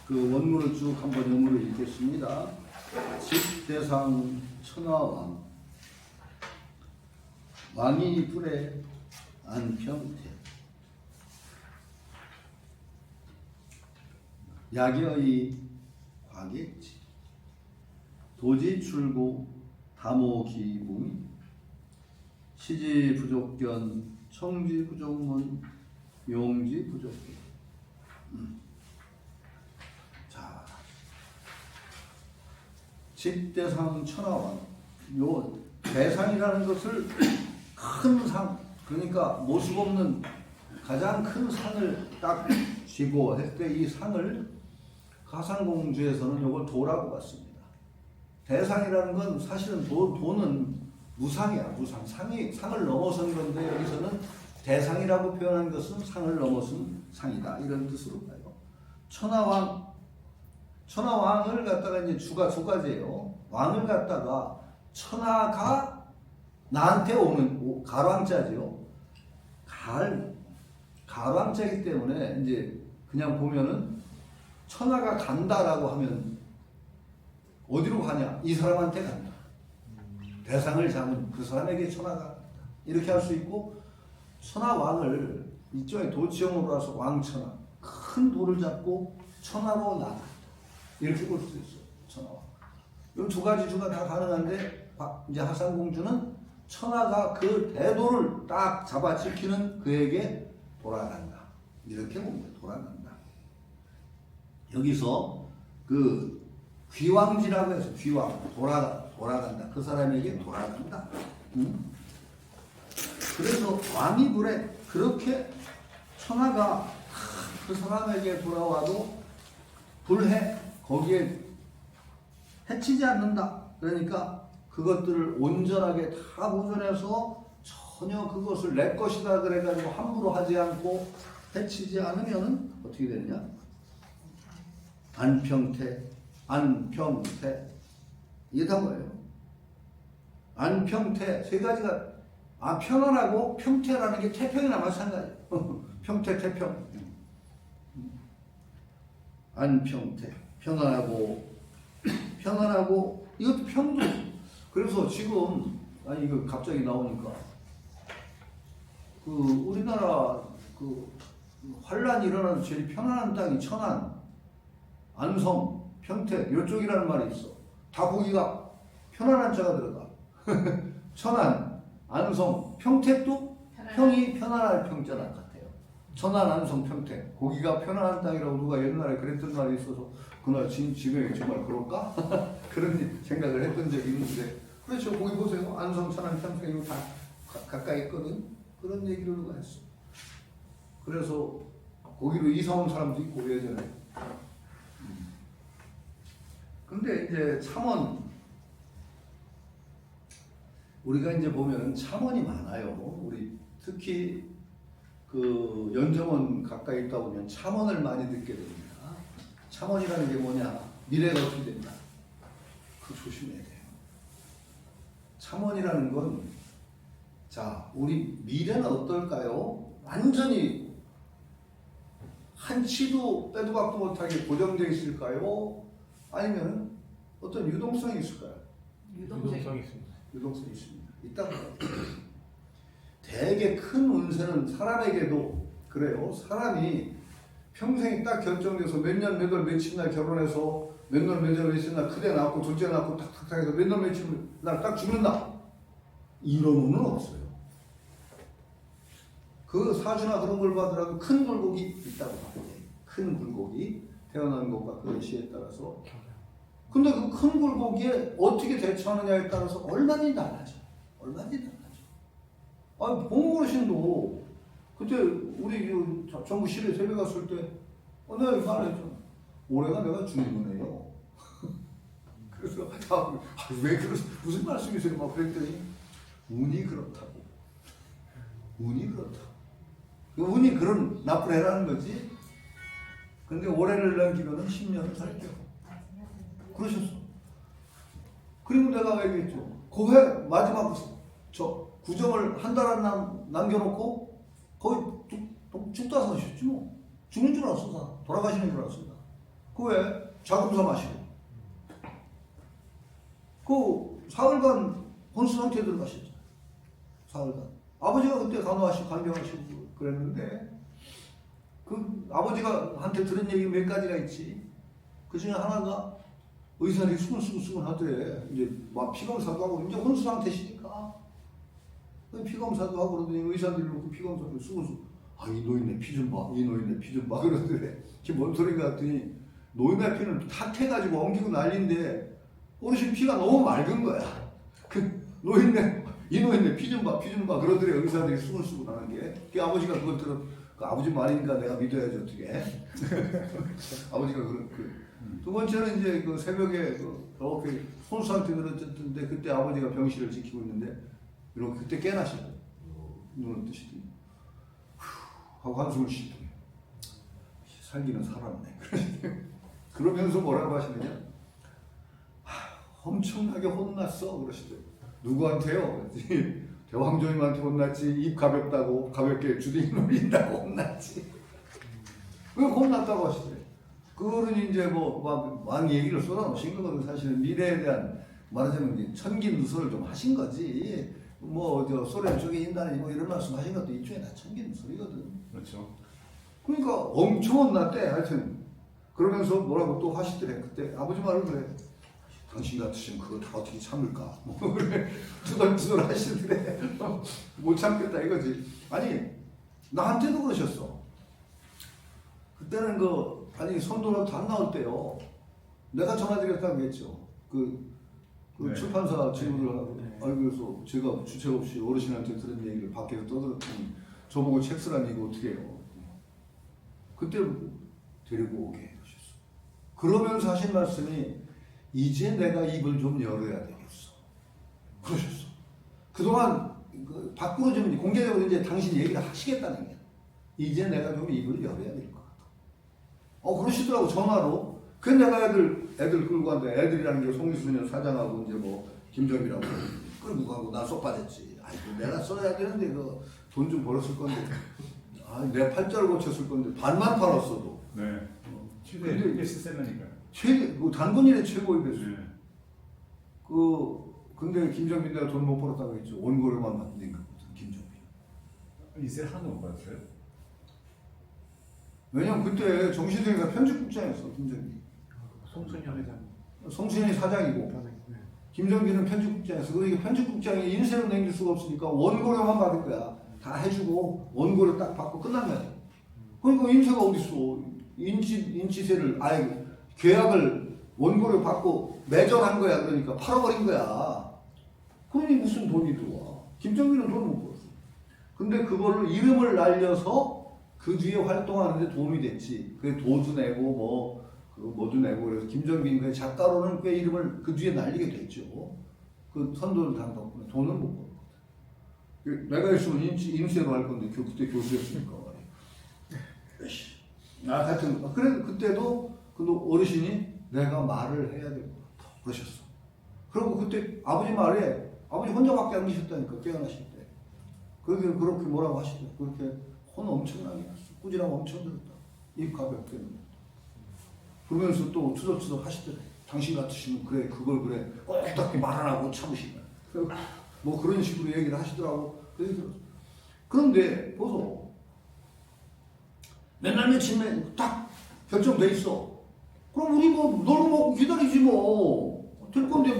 그 원문을 쭉 한번 영어로 읽겠습니다. 집대상 천하왕 왕이 불에 안평태 야기의 과객지 도지출고 다모기무이 시지부족견 청지부족문 용지부족견. 자, 집대상 천하왕. 요 대상이라는 것을 큰 상, 그러니까 모습 없는 가장 큰 상을 딱 쥐고 했을 때 이 상을 가상공주에서는 요걸 도라고 봤습니다. 대상이라는 건 사실은 도는 무상이야. 무상. 상을 넘어선 건데 여기서는 대상이라고 표현한 것은 상을 넘어선 상이다. 이런 뜻으로 봐요. 천하왕을 갖다가 이제 주가 두 가지예요. 왕을 갖다가 천하가 나한테 오는 가랑자지요. 가랑자이기 때문에 이제 그냥 보면은 천하가 간다라고 하면 어디로 가냐? 이 사람한테 간다. 대상을 잡은 그 사람에게 천하가 간다. 이렇게 할 수 있고, 천하왕을 이쪽에 도치형으로 와서 왕천하, 큰 돌을 잡고 천하로 나간다. 이렇게 볼 수 있어요. 천하왕. 이 두 가지 주가 다 가능한데 이제 하상공주는 천하가 그 대도를 딱 잡아 지키는 그에게 돌아간다. 이렇게 봅니다. 돌아간다. 여기서 그 귀왕지라고 해서 귀왕 돌아간다. 그 사람에게 돌아간다. 그래서 왕이 불에 그렇게 천하가 그 사람에게 돌아와도 불해 거기에 해치지 않는다. 그러니까 그것들을 온전하게 다 보존해서 전혀 그것을 내 것이다 그래가지고 함부로 하지 않고 해치지 않으면 어떻게 되느냐? 안평태 이게 다 뭐예요? 안평태 세 가지가 편안하고 평태라는 게 태평이나 마찬가지예요. 평태 태평. 안평태 편안하고 이것도 평도. 그래서 지금 이거 갑자기 나오니까 그 우리나라 그 환란이 일어나는 제일 편안한 땅이 천안, 안성, 평택 이쪽이라는 말이 있어. 다 거기가 편안한 자가 들어가. 천안, 안성, 평택도 평이 편안할 평자랑 같아요. 천안, 안성, 평택 거기가 편안한 땅이라고 누가 옛날에 그랬던 말이 있어서 그날 지금이 정말 그럴까? 그런 생각을 했던 적이 있는데 그렇죠. 거기 보세요. 안성, 천안, 평택 이거 다 가까이 있거든. 그런 얘기를 누가 했어. 그래서 거기로 이사 온 사람도 있고 예전에. 근데 이제 참원 우리가 이제 보면 참원이 많아요. 우리 특히 그 연정원 가까이 있다 보면 참원을 많이 듣게 됩니다. 참원이라는 게 뭐냐? 미래가 어떻게 된다. 그거 조심해야 돼요. 참원이라는 건 자, 우리 미래는 어떨까요? 완전히 한치도 빼도 박도 못하게 고정되어 있을까요? 아니면 어떤 유동성이 있을까요? 유동성이 있습니다. 유동성이 있습니다. 있다고 봐요. 되게 큰 운세는 사람에게도 그래요. 사람이 평생이 딱 결정돼서 몇 년 몇 월 며칠 날 결혼해서 몇 년 몇 월 며칠 날 크게 낳고 둘째 낳고 탁탁탁 해서 몇 년 며칠 날 딱 죽는다. 이런 운은 없어요. 그 사주나 그런 걸 봐더라도 큰 굴곡이 있다고 봐요. 큰 굴곡이 태어난 것과 그 시에 따라서. 근데 그 큰 굴곡에 어떻게 대처하느냐에 따라서 얼마든지 달라져. 봉어르신도 그때 우리 전부 실에 세배 갔을 때 내가 이거 하나 했잖아. 올해가 내가 죽는 거네요. 그래서 왜 그러세요? 무슨 말씀이세요? 막 그랬더니 운이 그렇다고. 운이 그런 나쁜 해라는 거지. 근데 올해를 넘기면은 10년을 살게요. 그러셨어. 그리고 내가 얘기했죠. 그 해 마지막 저 구정을 한 달 남겨놓고 거의 죽다 사셨지 뭐. 죽는 줄 알았어. 돌아가시는 줄 알았어. 그 왜? 자금사 마시고. 그 사흘간 혼수 상태에 들어가셨죠. 사흘간. 아버지가 그때 간호하시고 간병하시고 그랬는데 그 아버지가 한테 들은 얘기 몇 가지가 있지. 그 중에 하나가 의사들이 수근수근 하더래. 이제 막 피검사도 하고 이제 혼수 상태시니까 피검사도 하고 그러더니 의사들이 놓고 피검사도 수근수근. 아, 이 노인네 피 좀 봐. 이 노인네 피 좀 봐. 그러더래. 그게 뭔 소린가 했더니 노인네 피는 탁해가지고 엉키고 난리인데 어르신 피가 너무 맑은 거야. 그 노인네 이 노인네 피 좀 봐. 피 좀 봐. 그러더래. 의사들이 수근수근 하는 게. 그 아버지가 그걸 들어. 그 아버지 말이니까 내가 믿어야지 어떻게. 아버지가 두 번째는 이제 그 새벽에 이렇게 손수한테 들었던데 그때 아버지가 병실을 지키고 있는데 이렇게 그때 깨나시고 눈을 뜨시더니 하고 한숨을 쉬더니 살기는 살았네. 그러면서 뭐라고 하시느냐? 엄청나게 혼났어 그러시더니 누구한테요? 대왕조님한테 혼났지. 입 가볍다고 가볍게 주둥이 놀린다고 혼났지. 왜 혼났다고 하시더래. 그거는 이제 많은 얘기를 쏟아놓으신 거거든. 사실은 미래에 대한 말하자면 이제 천기누설을 좀 하신 거지. 소련 쪽에 인단이 이런 말씀 하신 것도 일종의 다 천기누설이거든. 그렇죠. 그러니까 엄청 혼났대. 하여튼 그러면서 뭐라고 또 하시더래. 그때 아버지 말은 그래. 당신 같으시면 그걸 다 어떻게 참을까? 그래 투덜투덜 하시더래. 못 참겠다 이거지. 아니 나한테도 그러셨어. 그때는 선도라도 안 나올 때요. 내가 전화드렸다고 했죠. 네. 출판사 친구들하고. 네. 그래서 제가 주책 없이 어르신한테 들은 얘기를 밖에서 떠들었더니 저보고 책 쓰라니 이거 어떻게 해요. 그때 데리고 오게 하셨어. 그러면서 하신 말씀이 이제 내가 입을 좀 열어야 되겠어. 그러셨어. 그동안 밖으로 좀 공개적으로 이제 당신 얘기를 하시겠다는 게 이제 내가 좀 입을 열어야 될 것 같아. 그러시더라고 전화로. 그 내가 애들 끌고 갔는데 애들이라는 게 송이순현 사장하고 이제 김정이라고 끌고 가고 나 쏙 빠졌지. 아이고 내가 써야 되는데 돈 좀 벌었을 건데 내 팔자를 고쳤을 건데 반만 팔았어도. 네. 최대 베스트셀러니까요. 단군일의 최고의 배수. 네. 근데 김정민 내가 돈 못 벌었다고 했죠. 원고료만 받으니까 김정민. 이세 하나 못 받았어요? 왜냐면 그때 정신생이가 편집국장이었어 김정민. 송천현 회장. 송신현이 사장이고 김정민은 편집국장이었어. 그러니까 편집국장이 인세로 남길 수가 없으니까 원고료만 받을 거야. 다 해주고 원고료 딱 받고 끝나면. 그러니까 인세가 어딨어. 인치세를 계약을 원고료 받고 매절한 거야. 그러니까 팔아버린 거야. 그러니 무슨 돈이 들어와. 김정민은 돈 못 벌었어. 근데 그걸로 이름을 날려서 그 뒤에 활동하는데 도움이 됐지. 그게 도주 내고 뭐도 내고 그래서 김정민 그 작가로는 꽤 이름을 그 뒤에 날리게 됐죠. 그 선도를 단 덕분에 돈을 못 벌었거든. 내가 있으면 인세로 할 건데 그때 교수였으니까 말이야. 하여튼 그래 그때도 그 어르신이 내가 말을 해야 될 것 같아 그러셨어. 그리고 그때 아버지 말에 아버지 혼자밖에 안 계셨다니까 깨어나실 때. 그렇게 뭐라고 하시죠. 그렇게 혼 엄청나게 났어. 꾸지람 엄청 들었다. 입 가볍게. 그러면서 또 투덜투덜 하시더래. 당신 같으시면 그걸 꼭 말 안 하고 참으시면. 그런 식으로 얘기를 하시더라고. 그런데 보소. 맨날 며칠 딱 결정돼 있어. 그럼 우리 놀고 먹고 기다리지 될 건데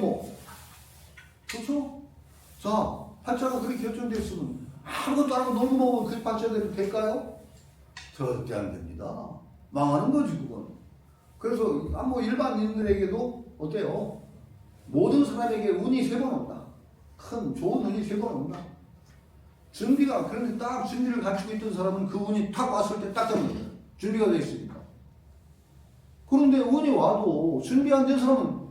그렇죠? 자, 팔자가 그렇게 결정돼 있으면 아무것도 안 하고 놀고 먹으면 그 팔자대로 될까요? 절대 안 됩니다. 망하는 거지 그건. 그래서 일반인들에게도 어때요? 모든 사람에게 운이 3번 온다. 큰 좋은 운이 3번 온다. 그런데 딱 준비를 갖추고 있던 사람은 그 운이 탁 왔을 때 딱 잡는 거예요. 준비가 돼 있으니까. 그런데 운이 와도 준비 안 된 사람은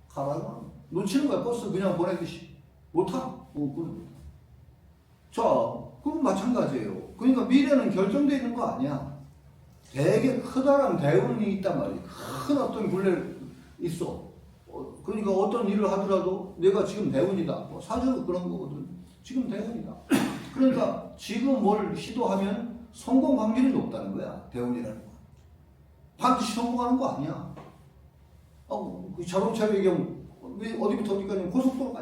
가라가 놓치는 거야. 버스 그냥 보내듯이. 못 타. 자, 그건 마찬가지예요. 그러니까 미래는 결정되어 있는 거 아니야. 되게 커다란 대운이 있단 말이야. 큰 어떤 굴레 있어. 그러니까 어떤 일을 하더라도 내가 지금 대운이다. 사주도 그런 거거든. 지금 대운이다. 그러니까 지금 뭘 시도하면 성공 확률이 높다는 거야. 대운이라는 거. 반드시 성공하는 거 아니야. 그 자동차 배경 어디부터 어디까지 고속도로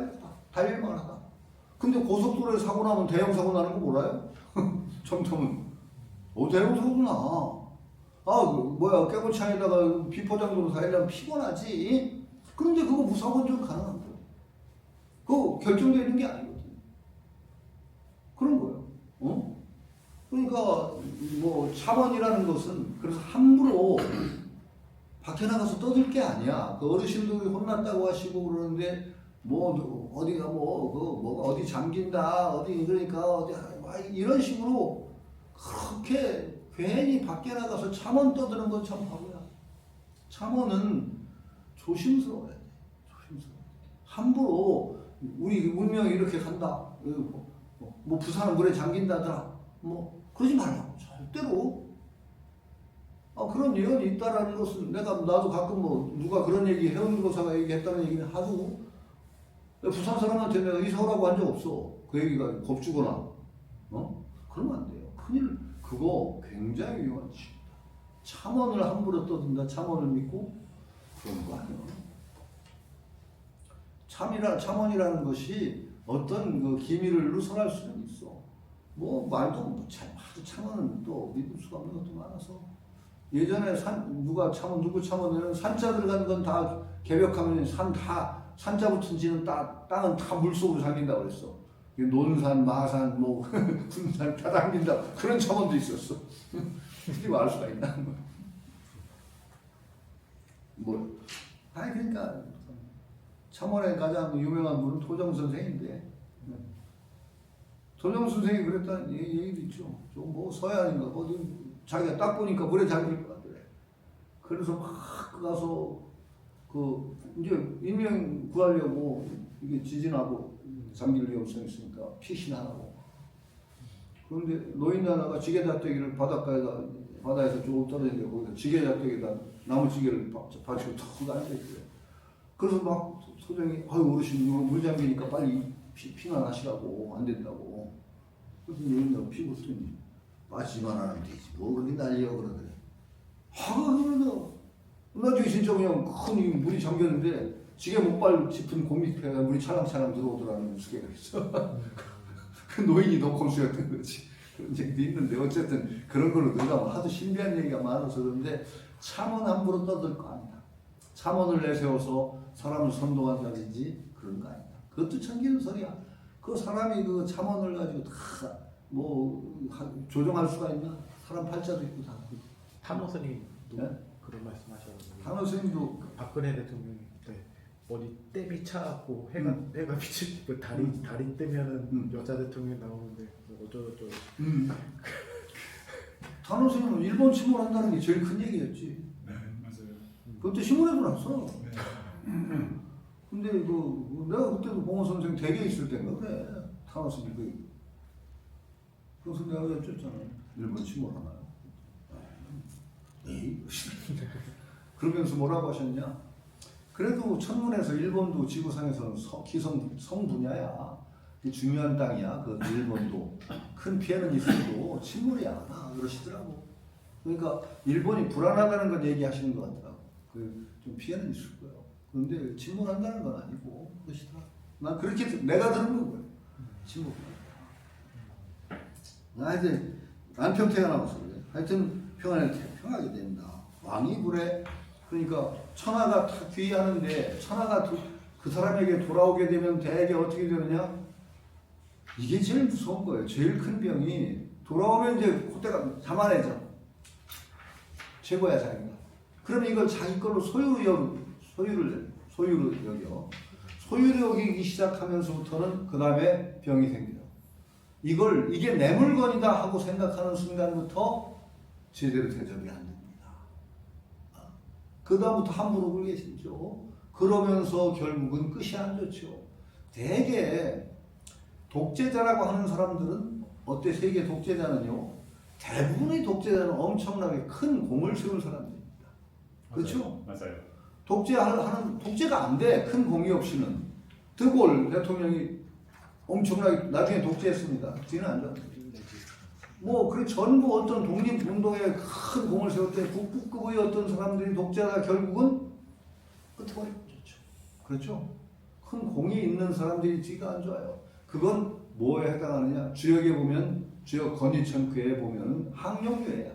달릴만 하다. 근데 고속도로에 사고 나면 대형 사고 나는 거 몰라요? 정통은 대형 사고도 나. 깨고창에다가 비포장도로 달리려면 피곤하지. 그런데 그거 무사고 운전 가능한 거예요. 그거 결정되어 있는 게 아니거든. 그런 거예요. 그러니까 뭐 차원이라는 것은 그래서 함부로 밖에 나가서 떠들 게 아니야. 그 어르신들이 혼났다고 하시고 그러는데 뭐 어디가 뭐가 어디 잠긴다 어디 그러니까 어디 이런 식으로 그렇게 괜히 밖에 나가서 참원 떠드는 건 참 바보야. 참원은 조심스러워야 돼. 조심스러워. 함부로 우리 운명이 이렇게 간다. 뭐 부산은 물에 잠긴다더라. 뭐 그러지 말라고 절대로. 그런 예언이 있다라는 것은 나도 가끔 뭐 누가 그런 얘기 해운교사가 얘기했다는 얘기는 하고 부산 사람한테 내가 이사 오라고 한 적 없어. 그 얘기가 겁주거나 그러면 안 돼요. 큰일 그거 굉장히 위험한 짓입니다. 참언을 함부로 떠든다. 참언을 믿고 그런 거 아니야. 참언이라는 것이 어떤 그 기밀을 누설할 수는 있어. 뭐 말도 참언은 또 믿을 수가 없는 것도 많아서. 예전에 누구 참언에는 산자 들어가는 건 다 개벽하면 산자 붙은 지는 땅은 다 물속으로 잠긴다고 그랬어. 논산, 마산, 뭐 군산 다 잠긴다. 그런 참언도 있었어. 그게 말 수가 있나? 그러니까 참언의 가장 유명한 분은 도정 선생인데 도정 선생이 그랬다는 얘기도 있죠. 뭐 서해안인가 어디 자기가 딱 보니까 물에 잠길 것 같더래. 그래서 막 가서 이제 인명 구하려고 이게 지진하고 잠길 위험성이 있으니까 피신하라고. 그런데 노인 하나가 지게잡대기를 바다에서 조금 떨어지는데 거기다 지게잡대기에다 나무 지게를 받치고 턱 앉아있어요. 그래서 막 소장이 어르신 물 잠기니까 빨리 피난하시라고 안 된다고. 그래서 노인네가 피고더니 빠지만 하면 되지. 뭐 그렇게 난리야 그러더래. 그러면서 나중에 진짜 그냥 큰 물이 잠겼는데 지게 못발 짚은 곰 밑에 물이 찰랑찰랑 들어오더라는 수계가 있어. 그 노인이 더 곰수였던 거지. 그런 얘기도 있는데 어쨌든 그런 걸로 들어가면 하도 신비한 얘기가 많아서 그런데 참언 함부로 떠들 거 아니다. 참언을 내세워서 사람을 선동한다든지 그런 거 아니다. 그것도 참기는 소리야. 그 사람이 그 참언을 가지고 다 조정할 수가 있나? 사람 팔자도 있고 다. 탄호 스님도 네? 그런 말씀하셨는데. 탄호 스님도 박근혜 대통령이 그때 어디 댐이 차갖고 해가 비칠 때 다리 뜨면은 여자 대통령이 나오는데 뭐 어쩌고저쩌고. 탄호 스님은 일본 침몰한다는 게 제일 큰 얘기였지. 네, 맞아요. 그때 신문에도 났어. 네. 근데 내가 그때도 봉호 선생 댁에 있을 때인가 그래. 탄호 스님 그래서 내가 여쭸잖아. 일본 침몰하나요? 에이, 그러면서 뭐라고 하셨냐? 그래도 천문에서 일본도 지구상에서는 성 분야야. 중요한 땅이야. 그 일본도 큰 피해는 있어도 침몰이 안 와. 그러시더라고. 그러니까 일본이 불안하다는 건 얘기하시는 것 같더라고. 좀 피해는 있을 거예요. 그런데 침몰한다는 건 아니고 그러시더라고. 난 그렇게 내가 들은 거예요. 침몰. 하여튼 안평태가 나와서 그래. 하여튼 평하게 된다. 왕이 그래. 그러니까 천하가 다 귀의하는데 천하가 그 사람에게 돌아오게 되면 대개 어떻게 되느냐? 이게 제일 무서운 거예요. 제일 큰 병이 돌아오면 이제 그때가 자만해져. 최고야 자기가. 그러면 이걸 자기 걸로 소유를 여겨. 소유를 여기기 시작하면서부터는 그 다음에 병이 생겨요. 이게 내 물건이다 하고 생각하는 순간부터 제대로 대접이 안 됩니다. 그 다음부터 함부로 굴게 되죠. 그러면서 결국은 끝이 안 좋죠. 대개 독재자라고 하는 사람들은 어때? 세계 독재자는요. 대부분의 독재자는 엄청나게 큰 공을 세운 사람들입니다. 그렇죠? 맞아요. 독재가 안 돼. 큰 공이 없이는. 드골 대통령이 엄청나게 나중에 독재했습니다. 뒤는 안 좋았어요. 뭐 그래 전부 어떤 독립운동에 큰 공을 세웠대 국부급의 어떤 사람들이 독재하다 결국은 끝머리 꽂았죠. 그렇죠? 큰 공이 있는 사람들이 지가 안 좋아요. 그건 뭐에 해당하느냐? 주역에 보면 주역 건의천크에 보면 항용유예야.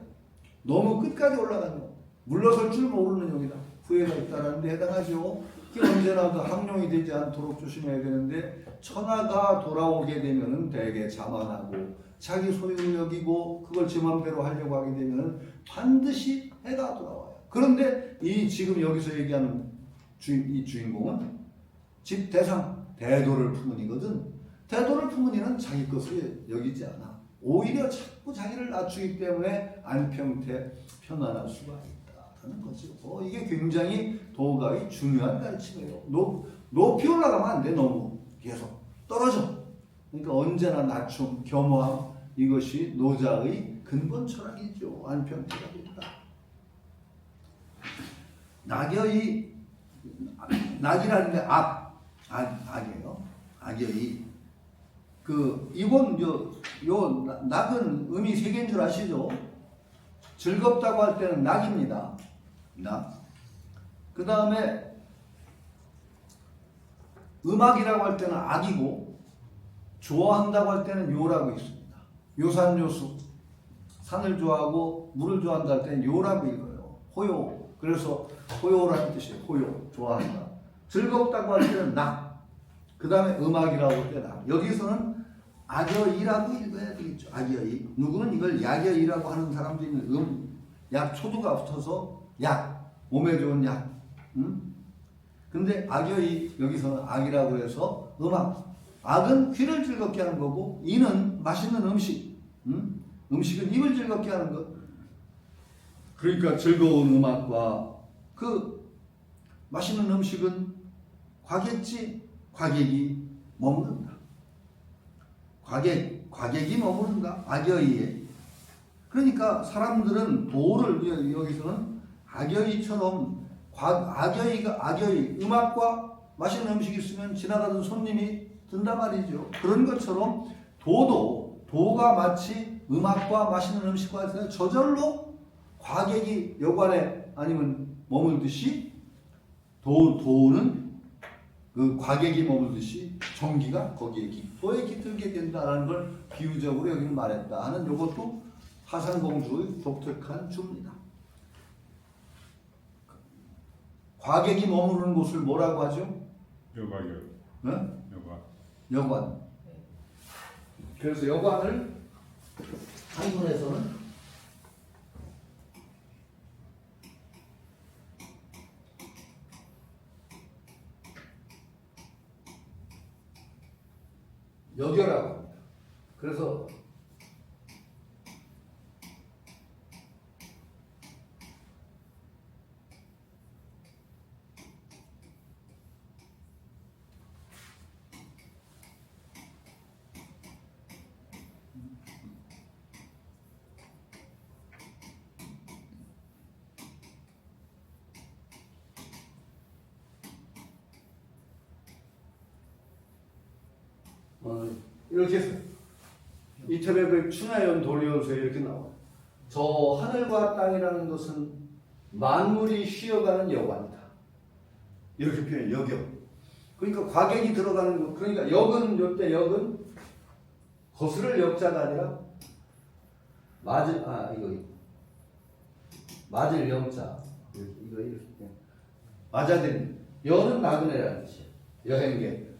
너무 끝까지 올라간 용. 물러설 줄 모르는 용이다. 후회가 있다는 데 해당하죠. 이게 언제나 그 항용이 되지 않도록 조심해야 되는데 천하가 돌아오게 되면은 대개 자만하고 자기 소유를 여기고 그걸 제 맘대로 하려고 하게 되면은 반드시 해가 돌아와요. 그런데 이 지금 여기서 얘기하는 이 주인공은 집 대상 대도를 품은 이거든. 대도를 품은 이는 자기 것을 여기지 않아. 오히려 자꾸 자기를 낮추기 때문에 안평태 편안할 수가 있다는 거죠. 이게 굉장히 도가의 중요한 가르침이에요. 높이 올라가면 안 돼. 너무 계속 떨어져. 그러니까 언제나 낮춤, 겸허함 이것이 노자의 근본 철학이죠. 안평태가 된다. 낙여의 낙이라는 게 악이에요. 악여의 이건 요 낙은 음이 세 개인 줄 아시죠? 즐겁다고 할 때는 낙입니다. 낙. 그 다음에 음악이라고 할 때는 악이고 좋아한다고 할 때는 요라고 있습니다. 요산요수 산을 좋아하고 물을 좋아한다 할 때는 요라고 읽어요. 호요. 그래서 호요라는 뜻이에요. 호요. 좋아한다. 즐겁다고 할 때는 낙. 그 다음에 음악이라고 할 때 낙. 여기서는 악여이라고 읽어야 되겠죠. 악여이. 누구는 이걸 약여이라고 하는 사람도 있는 약 초두가 붙어서 약. 몸에 좋은 약. 근데 악여이 여기서는 악이라고 해서 음악. 악은 귀를 즐겁게 하는 거고 이는 맛있는 음식. 음식은 입을 즐겁게 하는 것. 그러니까 즐거운 음악과 그 맛있는 음식은 과객이 머무른다. 과객이 머무른다. 악여이에. 그러니까 사람들은 도를 여기서는 악여이처럼 악여이 음악과 맛있는 음식이 있으면 지나가던 손님이 든단 말이죠. 그런 것처럼 도가 마치 음악과 맛있는 음식과 저절로 과객이 여관에 아니면 머물듯이 도는 그 과객이 머물듯이 정기가 거기에 도에 깃들게 된다는 걸 비유적으로 여기는 말했다 하는 이것도 하상공주의 독특한 주입니다. 과객이 머무르는 곳을 뭐라고 하죠? 여가요. 네? 여가. 여관. 그래서 여관을 한문에서는 여겨라고 합니다. 그래서 이렇게 해서 이태백의 춘하연 도리연서에 이렇게 나와요. 저 하늘과 땅이라는 것은 만물이 쉬어가는 여관이다. 이렇게 표현해. 여겨. 그러니까 과객이 들어가는 거. 그러니까 역은 요때 역은 거스를 역자가 아니라 맞을 영자. 이거 이렇게 맞아들인. 여는 나그네라는 뜻이에요. 여행객.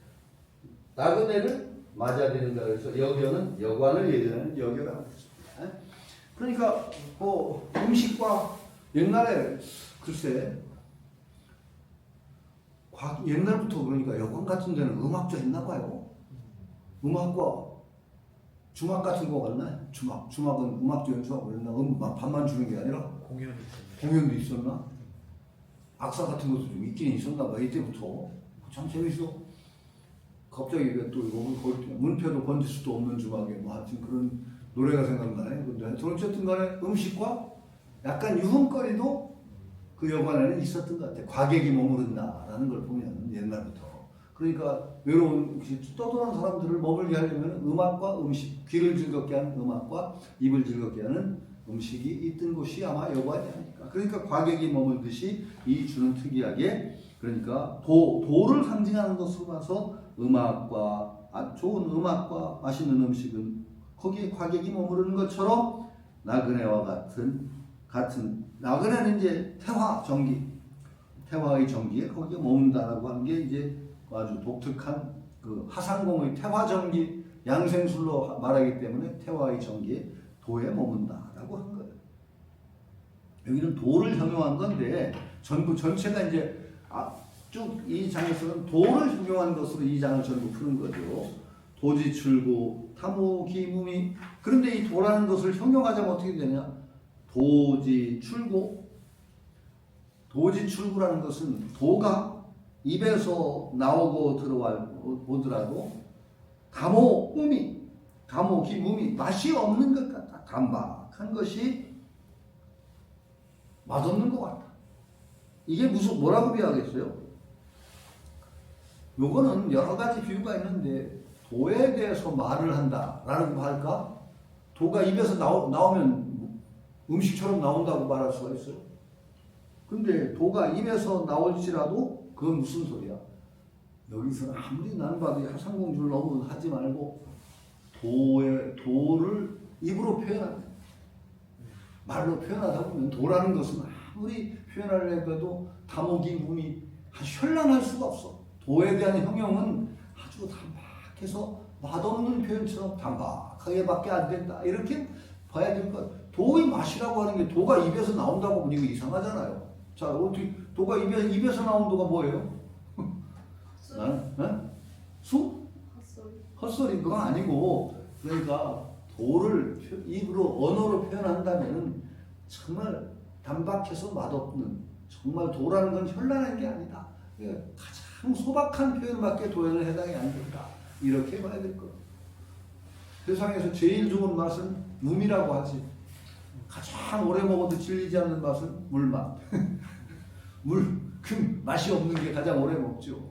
나그네를 맞아들인다 그래서 여견은 여관을 예전에는 여겨라고 했습니다. 그러니까 음식과 옛날에 글쎄 옛날부터 그러니까 여관 같은 데는 음악도 했나 봐요. 음악과 주막 같은 거 같나요? 주막은 음악도 연주하고 그랬나? 밥만 주는 게 아니라 공연도 있었나? 악사 같은 것도 좀 있긴 있었나 봐. 이때부터 참 재밌어. 갑자기 또 문표도 번질 수도 없는 주막에 뭐 하여튼 그런 노래가 생각나네. 근데 어쨌든 간에 음식과 약간 유흥거리도 그 여관에는 있었던 것 같아. 과객이 머무른다라는 걸 보면 옛날부터. 그러니까 외로운 떠도는 사람들을 머물게 하려면 음악과 음식, 귀를 즐겁게 하는 음악과 입을 즐겁게 하는 음식이 있던 곳이 아마 여봐야 되니까. 그러니까 과객이 머물듯이 이 주는 특이하게 그러니까 도를 상징하는 것으로 봐서 음악과 좋은 음악과 맛있는 음식은 거기에 과객이 머무르는 것처럼 나그네와 같은 나그네는 이제 태화의 정기에 거기에 머문다라고 하는 게 이제 아주 독특한 그 하상공의 태화정기 양생술로 말하기 때문에 태화의 정기에 도에 머문다라고 한 거예요. 여기는 도를 형용한 건데 전부 전체가 이제 쭉 이 장에서는 도를 형용한 것으로 이 장을 전부 푸는 거죠. 도지출구, 타모기무미. 그런데 이 도라는 것을 형용하자면 어떻게 되냐? 도지출구라는 것은 도가 입에서 나오고 들어오더라도 가모기무미 맛이 없는 것 같다. 단박한 것이 맛없는 것 같다. 이게 뭐라고 비하하겠어요? 요거는 여러 가지 비유가 있는데 도에 대해서 말을 한다라고 할까? 도가 입에서 나오면 음식처럼 나온다고 말할 수가 있어요. 근데 도가 입에서 나올지라도 그건 무슨 소리야? 여기서는 아무리 나는 봐도 하상공주를 너무 하지 말고 도를 입으로 표현한다. 말로 표현하다 보면 도라는 것은 아무리 표현하려 해도 다목이문이 현란할 수가 없어. 도에 대한 형용은 아주 단박해서 맛없는 표현처럼 단박하게밖에 안 된다. 이렇게 봐야 될 것. 도의 맛이라고 하는 게 도가 입에서 나온다고 보면 이거 이상하잖아요. 자, 어떻게 도가 입에서 나온 도가 뭐예요? 수? 헛소리 그건 아니고 그러니까 도를 입으로 언어로 표현한다면 정말 단박해서 맛없는 정말 도라는 건 현란한 게 아니다. 가장 소박한 표현밖에 도에는 해당이 안 된다. 이렇게 봐야 될 거예요. 세상에서 제일 좋은 맛은 무미라고 하지. 가장 오래 먹어도 질리지 않는 맛은 물맛. 그 맛이 없는 게 가장 오래 먹죠.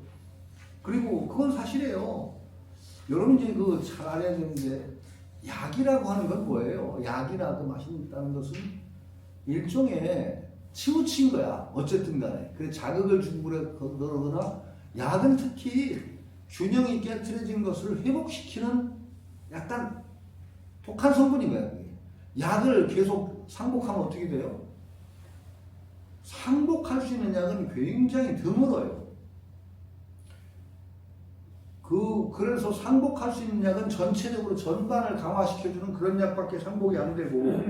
그리고 그건 사실이에요. 여러분 이제 잘 알아야 되는데 약이라고 하는 건 뭐예요? 약이라도 맛있다는 것은 일종의 치우친 거야. 어쨌든 간에. 그래 자극을 주고 그러거나 약은 특히 균형이 깨트려진 것을 회복시키는 약간 독한 성분인 거야. 약을 계속 상복하면 어떻게 돼요? 상복할 수 있는 약은 굉장히 드물어요. 그래서 상복할 수 있는 약은 전체적으로 전반을 강화시켜주는 그런 약밖에 상복이 안 되고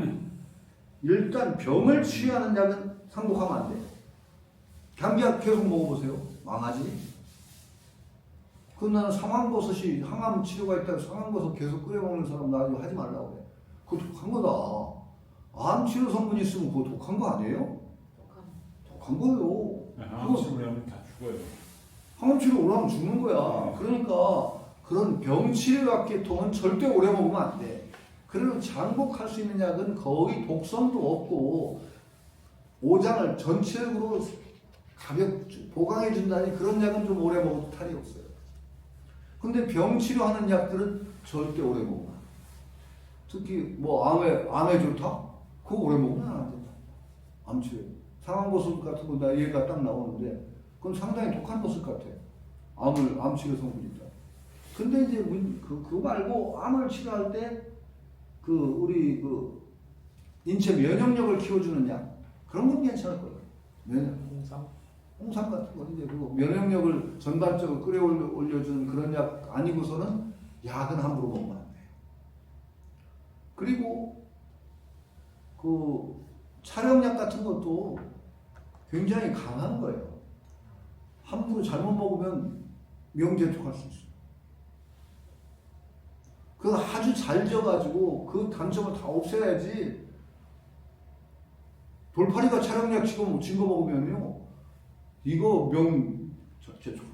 일단 병을 치유하는 약은 상복하면 안 돼. 감기약 계속 먹어보세요. 망하지. 나는 상황버섯이 항암 치료가 있다고 상황버섯 계속 끓여 먹는 사람 나 하지 말라고 그래. 그거 독한 거다. 암 치료 성분이 있으면 그거 독한 거 아니에요? 독한 거예요. 항암 치료를 하면 다 죽어요. 항암 치료 오래 하면 죽는 거야. 그러니까 그런 병 치료 계통은 절대 오래 먹으면 안 돼. 그리고 장복할 수 있는 약은 거의 독성도 없고 오장을 전체적으로 보강해 준다니 그런 약은 좀 오래 먹어도 탈이 없어요. 근데 병 치료하는 약들은 절대 오래 먹으면 안 돼. 특히 암에 좋다? 그거 오래 먹으면 안 된다. 암 치료. 상황버섯 같은 거 나 얘가 딱 나오는데 그건 상당히 독한 버섯 같아. 암 치료 성분이다. 근데 이제 그거 말고 암을 치료할 때 우리 인체 면역력을 키워주는 약 그런 건 괜찮을 거예요. 홍삼 같은 거 이제 면역력을 전반적으로 끌어올려주는 그런 약 아니고서는 약은 함부로 먹으면 안 돼요. 그리고 촬영약 같은 것도 굉장히 강한 거예요. 함부로 잘못 먹으면 명제톡할 수 있어요. 그거 아주 잘 져가지고 그 단점을 다 없애야지. 돌파리가 촬영약 진 거 먹으면요. 이거 명제톡.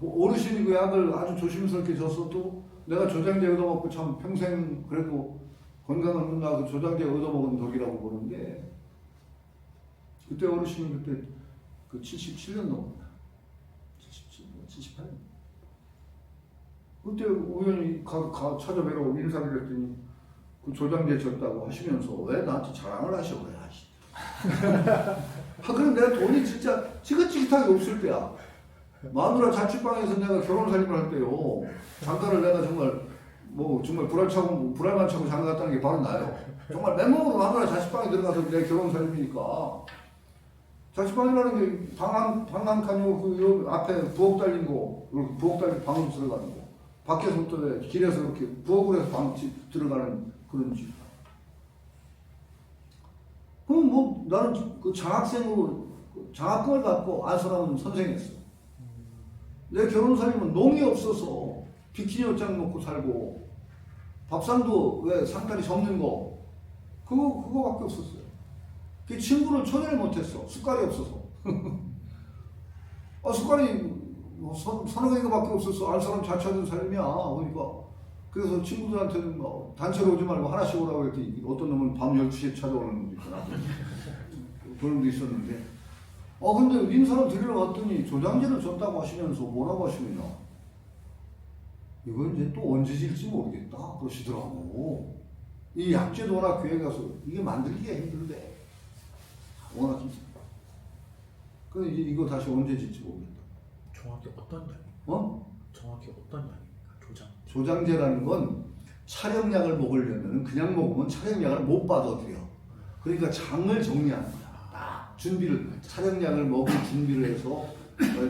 어르신이 그 약을 아주 조심스럽게 줬어도 내가 조장제 얻어먹고 참 평생 그래도 건강을 끝나고 조장제 얻어먹은 덕이라고 보는데 그때 어르신이 그때 그 77년도입니다. 78년. 그때 우연히 찾아뵈러 인사를 했더니 그 조장제 졌다고 하시면서 왜 나한테 자랑을 하셔 그래. 그럼 내가 돈이 진짜 지긋지긋하게 없을 때야. 마누라 자취방에서 내가 결혼 살림을 할 때요. 장가를 내가 정말 불알만 차고 장가 갔다는 게 바로 나요. 정말 맨몸으로 마누라 자취방에 들어가서 내 결혼 살림이니까. 자취방이라는 게 방 한 칸이고 그 앞에 부엌 달린 거, 부엌 달린 방으로 들어가는 거. 밖에서부터 길에서 이렇게 부엌으로 해서 방 들어가는 그런 집. 그럼 뭐 나는 그 장학생으로 장학금을 받고 안선하면 선생했어. 내 결혼 살림은 농이 없어서 비키니 옷장 먹고 살고 밥상도 왜 상다리 접는 거 그거밖에 없었어요. 그 친구를 초대를 못했어. 숟갈이 없어서. 숟갈이 뭐 서너 개밖에 없었어. 알 사람 잘 찾은 삶이야. 그러니까 그래서 친구들한테는 뭐 단체로 오지 말고 하나씩 오라고 했더니 어떤 놈은 밤 12시에 찾아오는 놈도 있더라. 그런 놈도 있었는데 근데 인사를 드리러 갔더니 조장제를 줬다고 하시면서 뭐라고 하시느냐. 이건 이제 또 언제 질지 모르겠다 그러시더라고. 이 약재도 워낙 교회 가서 이게 만들기가 힘들대. 워낙 힘들어. 그래서 이제 이거 다시 언제 질지 모르겠다. 정확히 어떤 양입니까? 정확히 어떤 양입니까? 조장제라는 건 촬영약을 먹으려면 그냥 먹으면 촬영약을 못 받아들여. 그러니까 장을 정리하는 거야. 딱 촬영약을 먹을 준비를 해서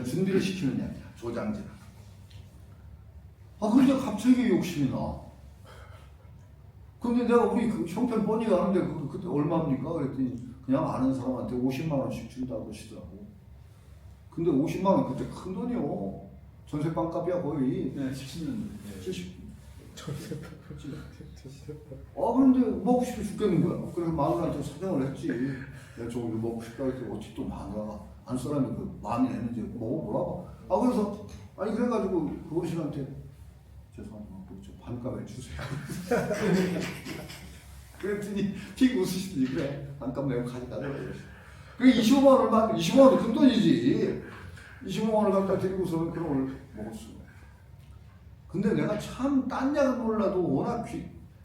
준비를 시키는 약이야. 조장제라. 근데 갑자기 욕심이 나. 근데 내가 우리 그 형편 뻔히 가는데 그때 얼마입니까? 그랬더니 그냥 아는 사람한테 50만 원씩 준다고 하시더라고. 근데 50만 원 그때 큰 돈이요. 전세방 값이야 거의. 네, 70년. 70. 전세방. 그런데 먹고 싶어 죽겠는 거야. 그래서 마누라한테 사정을 했지. 내가 저거 먹고 싶다 했더니 어찌 또 마누라가 안 사람이 그 마음이 내는지 먹어보라고. 그래서 그래가지고 그 어르신한테 죄송합니다. 저 반값에 주세요. 그랬더니 픽 웃으시더니 그래 반값 내고 가져가라. 그게 25만 원을 25만 원도 큰 돈이지. 25만 원을 갖다 드리고서는 그런 걸 먹었어. 근데 내가 참 딴 약은 몰라도 워낙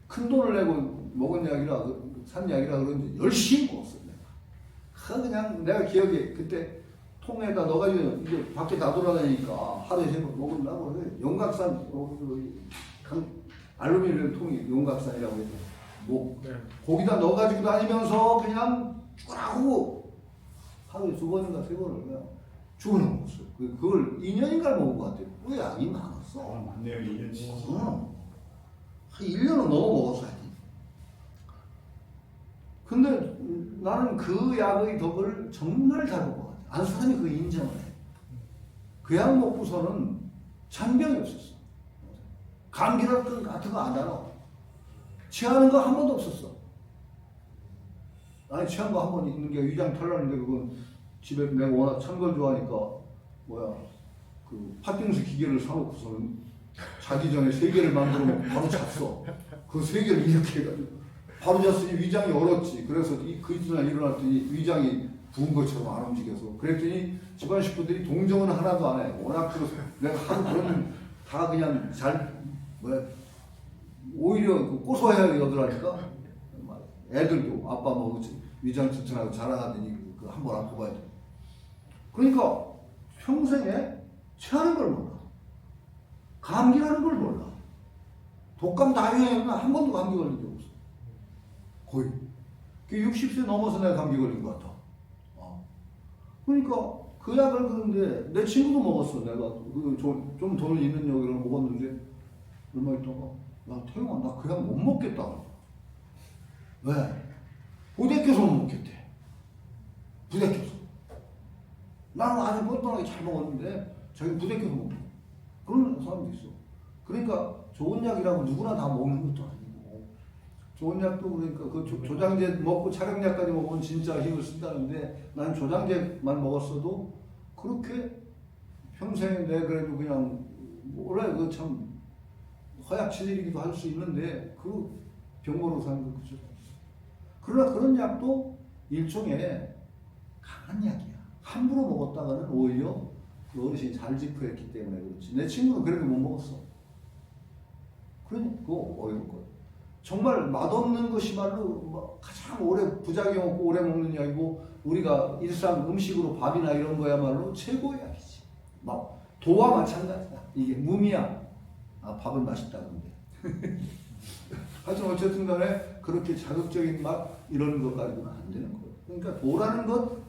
큰 돈을 내고 먹은 약이라 산 약이라 그런지 열심히 먹었어. 그냥 내가 기억에 그때 통에다 넣어가지고 이제 밖에 다 돌아다니니까 하루에 3번 먹으려고 해. 용각산 알루미늄 통이 용각산이라고 해서 거기다 넣어가지고 다니면서 그냥 쭈라고 하루에 2번인가 3번을 그냥 죽어나 먹었어요. 그걸 2년인가 먹은 것 같아요. 그 약이 많았어. 맞네요. 2년치. 한 1년은 넘어 먹었어. 근데 나는 그 약의 덕을 정말 잘 본 것 같아. 안 사람이 그 인정을 해. 그 약 먹고서는 잔병이 없었어. 감기 같은 거 안 알아. 취하는 거 한 번도 없었어. 아니 취한 거 한 번 있는 게 위장 털나는데 그건 집에 내가 워낙 찬 걸 좋아하니까 그 팥빙수 기계를 사놓고서는 자기 전에 3개를 만들어 먹고 바로 잤어. 그 3개를 이렇게 해가지고 바로 잤으니 위장이 얼었지. 그래서 그 이튿날 일어났더니 위장이 부은 것처럼 안 움직여서 그랬더니 집안 식구들이 동정은 하나도 안 해. 워낙 그래서 내가 하루 그러면 다 그냥 오히려 고소해야 여들하니까 애들도 아빠 뭐 위장 튼튼하고 자랑하더니 한번 안 뽑아야 돼. 그러니까 평생에 체하는 걸 몰라. 감기라는 걸 몰라. 독감 다이어트는 한 번도 감기 걸린 적 없어. 거의. 60세 넘어서 내가 감기 걸린 것 같아. 그러니까 그 약을 그런데 내 친구도 먹었어. 내가 좀 돈을 있는 여기를 먹었는데 얼마 있다가 야 태용아 나 그 약 못 먹겠다. 왜? 부대껴서 못 먹겠대. 부대껴서. 나는 아주 뻔뻔하게 잘 먹었는데 자기 부대껴서 못 먹어. 그런 사람도 있어. 그러니까 좋은 약이라고 누구나 다 먹는 것도 아니고 좋은 약도 그러니까 그 조장제 먹고 촬영약까지 먹으면 진짜 힘을 쓴다는데 나는 조장제만 먹었어도 그렇게 평생에 내 그래도 그냥 원래 그 참 허약치질이기도 할 수 있는데 그 병모로 사는 거 그죠. 그러나 그런 약도 일종의 강한 약이야. 함부로 먹었다가는 오히려 그 어르신이 잘 지표했기 때문에 그렇지. 내 친구는 그렇게 못 먹었어. 그러니까 그거 어려운 거야. 정말 맛없는 것이 말로 뭐 가장 오래 부작용 없고 오래 먹는 약이고 우리가 일상 음식으로 밥이나 이런 거야말로 최고의 약이지. 막 도와 마찬가지다. 이게 무미야. 아 밥은 맛있다 근데. 하여튼 어쨌든 간에 그렇게 자극적인 맛 이런 것 가지고는 안 되는 거예요. 그러니까 도라는 것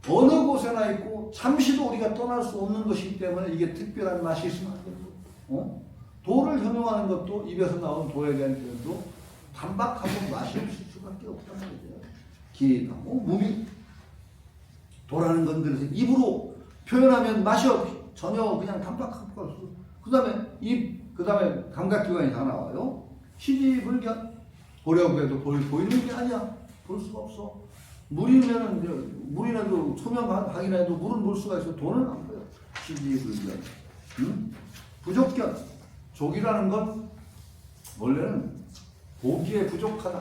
어느 곳에나 있고 잠시도 우리가 떠날 수 없는 것이기 때문에 이게 특별한 맛이 있으면 안 되는 거예요. 도를 형용하는 것도 입에서 나온 도에 대한 표현도 단박하고 맛이 없을 수밖에 없단 말이죠. 기하고 무미. 도라는 건 그래서 입으로 표현하면 맛이 없이 전혀 그냥 단박하고 그 다음에 입, 그 다음에 감각기관이 다 나와요. 시지불견. 보려고 해도 보이는 게 아니야. 볼 수가 없어. 물이라도 초명 확인해도 물은 볼 수가 있어. 도는 안 보여. 시지불견. 부족견. 족이라는 건 원래는 보기에 부족하다.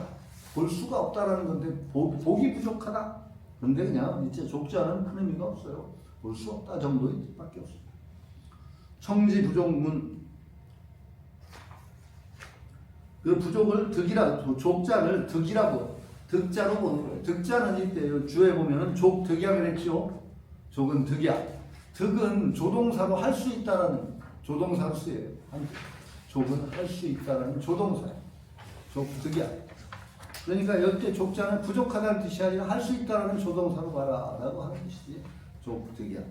볼 수가 없다라는 건데 보기 부족하다. 근데 그냥 이제 족자는 큰 의미가 없어요. 볼 수 없다 정도의 뜻밖에 없습니다. 청지부족문. 그 부족을 족자를 득이라고 득자로 보는 거예요. 득자는 이때 주에 보면은 족득이야 그랬죠. 족은 득이야. 득은 조동사로 할 수 있다라는 조동사로 쓰여요. 족은 할 수 있다라는 조동사예요. 족득이야. 그러니까 여태 족자는 부족하다는 뜻이 아니라 할 수 있다라는 조동사로 봐라라고 하는 뜻이지. 족득이야.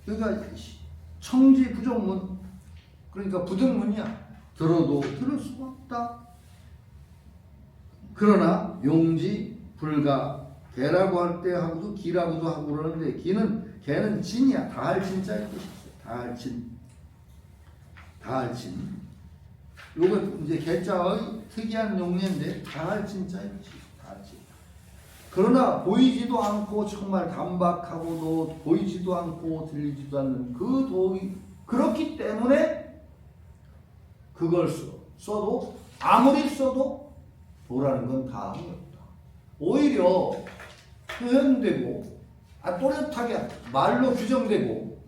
그러니까 청지부족문. 그러니까 부득문이야. 들어도 들을 수가 없다. 그러나 용지 불가 개라고 할 때 하고도 기라고도 하고 그러는데 개는 진이야. 다할 진짜의 뜻이 있어요. 다할 진. 다할 진. 요건 이제 개자의 특이한 용례인데 다할 진짜의 뜻이 있어요. 다할 진. 그러나 보이지도 않고 정말 단박하고도 보이지도 않고 들리지도 않는 그 도이 그렇기 때문에 그걸 써도 아무리 써도 도라는 건 다 아무것도 오히려 표현되고 또렷하게 말로 규정되고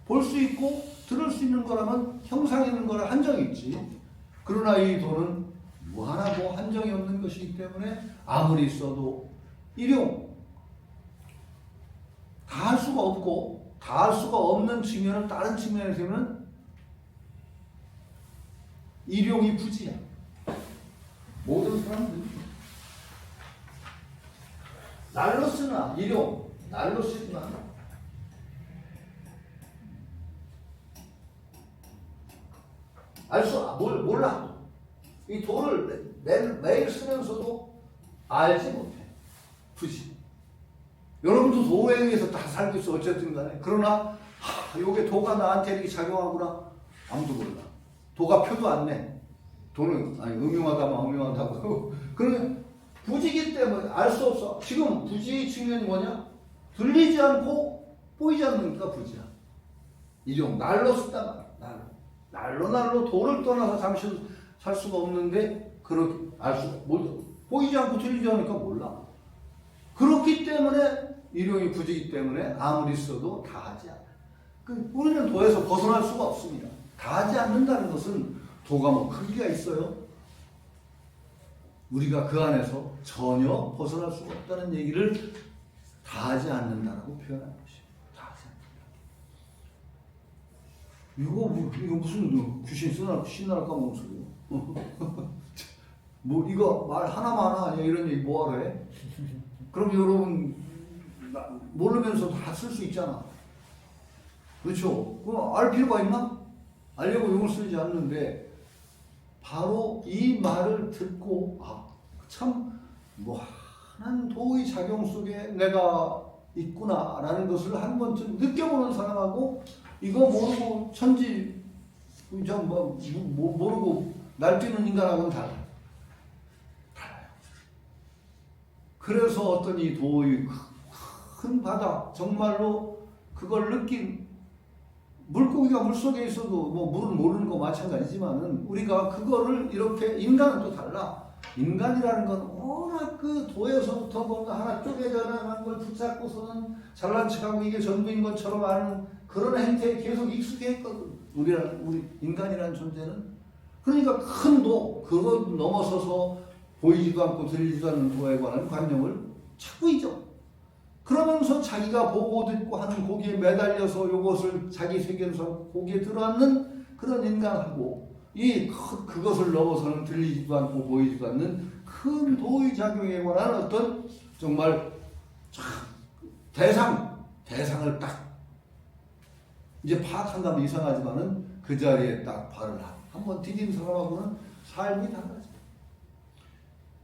볼 수 있고 들을 수 있는 거라면 형상 있는 거라 한정이 있지. 그러나 이 도는 무한하고 한정이 없는 것이기 때문에 아무리 써도 일용 다 할 수가 없고 다 할 수가 없는 측면을 다른 측면에서는 일용이 부지야. 모든 사람들이 날로 쓰나 일용 날로 쓰지만 몰라. 이 도를 매일 쓰면서도 알지 못해. 부지. 여러분도 도에 의해서 다 살고 있어 어쨌든 간에. 그러나 요게 도가 나한테 이렇게 작용하구나 아무도 몰라. 도가 표도 안 내. 도는 음흉하다면 음흉하다고. 그러면 부지기 때문에 알 수 없어. 지금 부지 측면이 뭐냐? 들리지 않고 보이지 않으니까 부지야. 이종 날로 쓰다 날로 도를 떠나서 잠시 살 수가 없는데 그렇게 보이지 않고 들리지 않으니까 몰라. 그렇기 때문에 일용이 부지기 때문에 아무리 써도 다 하지 않아. 우리는 도에서 벗어날 수가 없습니다. 다 하지 않는다는 것은 도가 뭐 크기가 있어요? 우리가 그 안에서 전혀 벗어날 수가 없다는 얘기를 다 하지 않는다라고 표현하는 것이에요. 다 하지 않는다. 이거 무슨 귀신 신나라 까먹은 소리요? 뭐 이거 말 하나만 하나 아니야 이런 얘기 뭐하러 해? 그럼 여러분 모르면서 다 쓸 수 있잖아. 그렇죠? 그럼 알 필요가 있나? 알려고 용을 쓰지 않는데 바로 이 말을 듣고 참 무한한 도의 작용 속에 내가 있구나라는 것을 한 번쯤 느껴보는 사람하고 이거 모르고 모르고 날뛰는 인간하고는 달라요. 그래서 어떤 이 도의 큰 바다 정말로 그걸 느낀 물고기가 물속에 있어도 뭐 물은 모르는 거 마찬가지지만은 우리가 그거를 이렇게 인간은 또 달라. 인간이라는 건 워낙 그 도에서부터 뭔가 하나 쪼개져 나간 걸 붙잡고서는 잘난 척하고 이게 전부인 것처럼 아는 그런 행태에 계속 익숙해 있거든. 우리 인간이라는 존재는. 그러니까 큰 도, 그거 넘어서서 보이지도 않고 들리지도 않는 도에 관한 관념을 찾고 있죠. 그러면서 자기가 보고 듣고 하는 거기에 매달려서 이것을 자기 세계에서 거기에 들어앉는 그런 인간하고 그것을 넘어서는 들리지도 않고 보이지도 않는 큰 도의 작용에 관한 어떤 정말 대상을 딱 이제 파악한다면 이상하지만은 그 자리에 딱 발을 한번 디딘 사람하고는 삶이 달라져.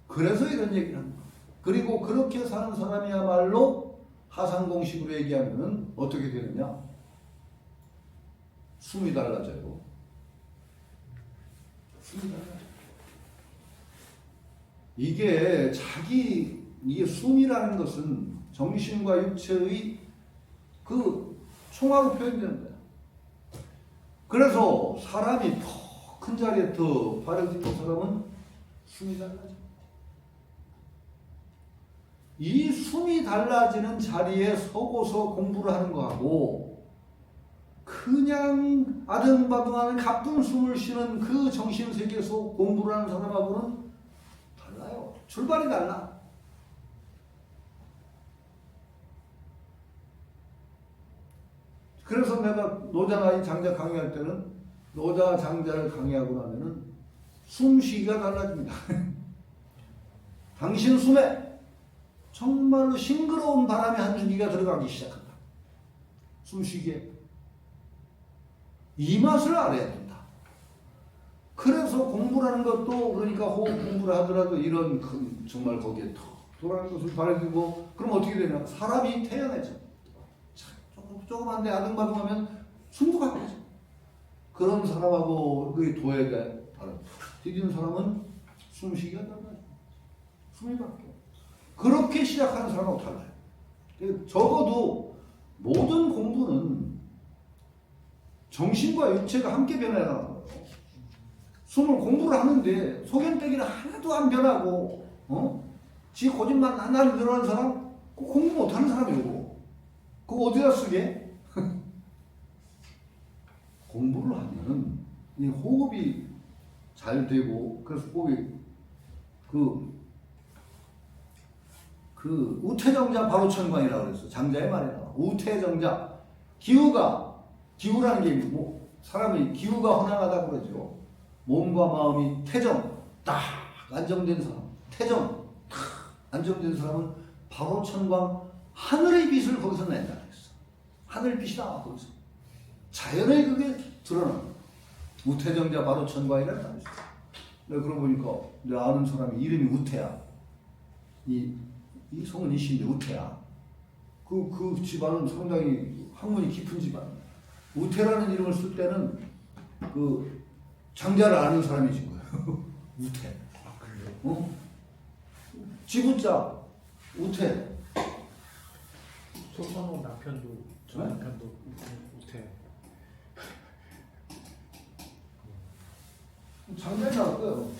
그래서 이런 얘기를 합니다. 그리고 그렇게 사는 사람이야말로 하상공식으로 얘기하면은 어떻게 되느냐? 숨이 달라져요. 이게 숨이라는 것은 정신과 육체의 그 총화로 표현되는 거야. 그래서 사람이 더 큰 자리에 더 발을 딛는 사람은 숨이 달라져. 이 숨이 달라지는 자리에 서고서 공부를 하는 거하고 그냥 아등바등하는 가쁜 숨을 쉬는 그 정신세계에서 공부를 하는 사람하고는 달라요. 출발이 달라. 그래서 내가 노자나 장자 강의할 때는 노자 장자를 강의하고 나면은 숨쉬기가 달라집니다. 당신 숨에 정말로 싱그러운 바람의 한 줄기가 들어가기 시작한다. 숨쉬기에. 이 맛을 알아야 된다. 그래서 공부라는 것도 그러니까 호흡 공부를 하더라도 이런 정말 거기에 더 돌아가는 것을 바라보고 그럼 어떻게 되냐? 사람이 태연해져. 조금한데 아등바등하면 숨도 가빠져. 그런 사람하고 그 도에 디디는 사람은 숨쉬기가 달라요. 숨이 바뀌어. 그렇게 시작하는 사람하고 달라요. 적어도 모든 공부는 정신과 육체가 함께 변해나가는 거예요. 숨을 공부를 하는데 소견대기는 하나도 안 변하고 지 고집만 하나를 늘어나는 사람 공부 못하는 사람이고 그거 어디다 쓰게? 공부를 하면은 이 호흡이 잘 되고 그래서 호흡이 그 우태정자 바로천광이라고 그랬어. 장자의 말에 나와. 우태정자 기우라는 게 뭐 사람이 기우가 헌황하다고 그러죠. 몸과 마음이 태정 딱 안정된 사람, 태정 딱 안정된 사람은 바로천광 하늘의 빛을 거기서 낸다 그랬어. 하늘빛이 나와 거기서. 자연의 그게 드러나. 우태정자 바로천광이라는 말이죠. 내가 그러고 보니까 내가 아는 사람이 이름이 우태야. 이 성은 이신데 우태야. 그 집안은 상당히 학문이 깊은 집안. 우태라는 이름을 쓸 때는 그 장자를 아는 사람이 진 거예요. 우태. 그래요? 지부자 우태. 소선호 남편도 저 네? 남편도 우태. 장자에 나올 거예요.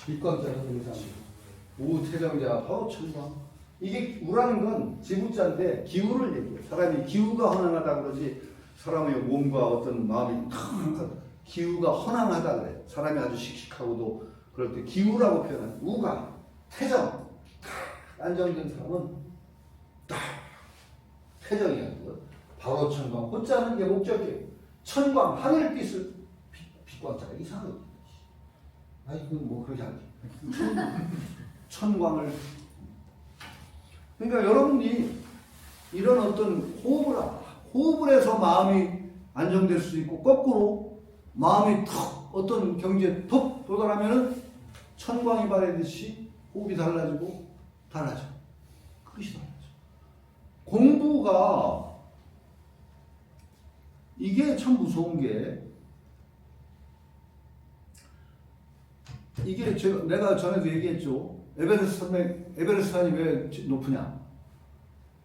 빛광자가 되는 우태정자 바로천광. 이게 우라는 건 지부자인데 기우를 얘기해요. 사람이 기우가 헌황하다 그러지 사람의 몸과 어떤 마음이 기우가 헌황하다 그래. 사람이 아주 씩씩하고도 그럴 때 기우라고 표현하는 우가 태정 안정된 사람은 딱 태정이야. 바로천광 호자는 게 목적이에요. 천광 하늘빛을 빛광자가 이상하게 이건 뭐 그러지 않지. 천광을. 그러니까 여러분이 이런 어떤 호흡을 해서 마음이 안정될 수 있고 거꾸로 마음이 턱 어떤 경지에 턱 도달하면은 천광이 바래듯이 호흡이 달라지고 달라져. 그것이 달라져. 공부가 이게 참 무서운 게 이게 내가 전에도 얘기했죠. 에베레스트 산이 왜 높으냐?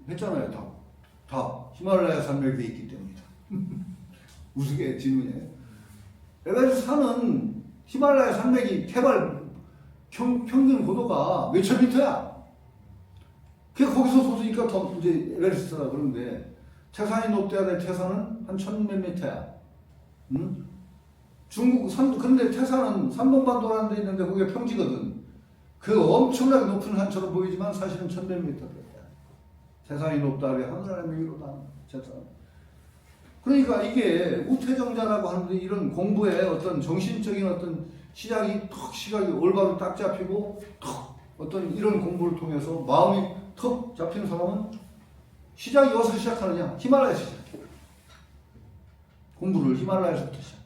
했잖아요. 다 히말라야 산맥에 있기 때문이다. 우스개 질문이에요. 에베레스트 산은 히말라야 산맥이 해발 평균 고도가 몇천 미터야. 그게 거기서 솟으니까 더 이제 에베레스트라 그러는데 태산이 높대야 될 태산은 한 천 몇 미터야. 응? 중국 그런데 태산은 산동반도라는 데 있는데 그게 평지거든. 그 엄청나게 높은 산처럼 보이지만 사실은 천몇 미터 돼요. 태산이 높다 그래 하늘 아래 위로다. 태산. 그러니까 이게 우태정자라고 하는데 이런 공부에 어떤 정신적인 어떤 시각이 올바로 딱 잡히고 턱 어떤 이런 공부를 통해서 마음이 턱 잡히는 사람은 시작이 어디서 시작하느냐? 히말라야에서 시작해. 공부를 히말라야에서부터 시작해.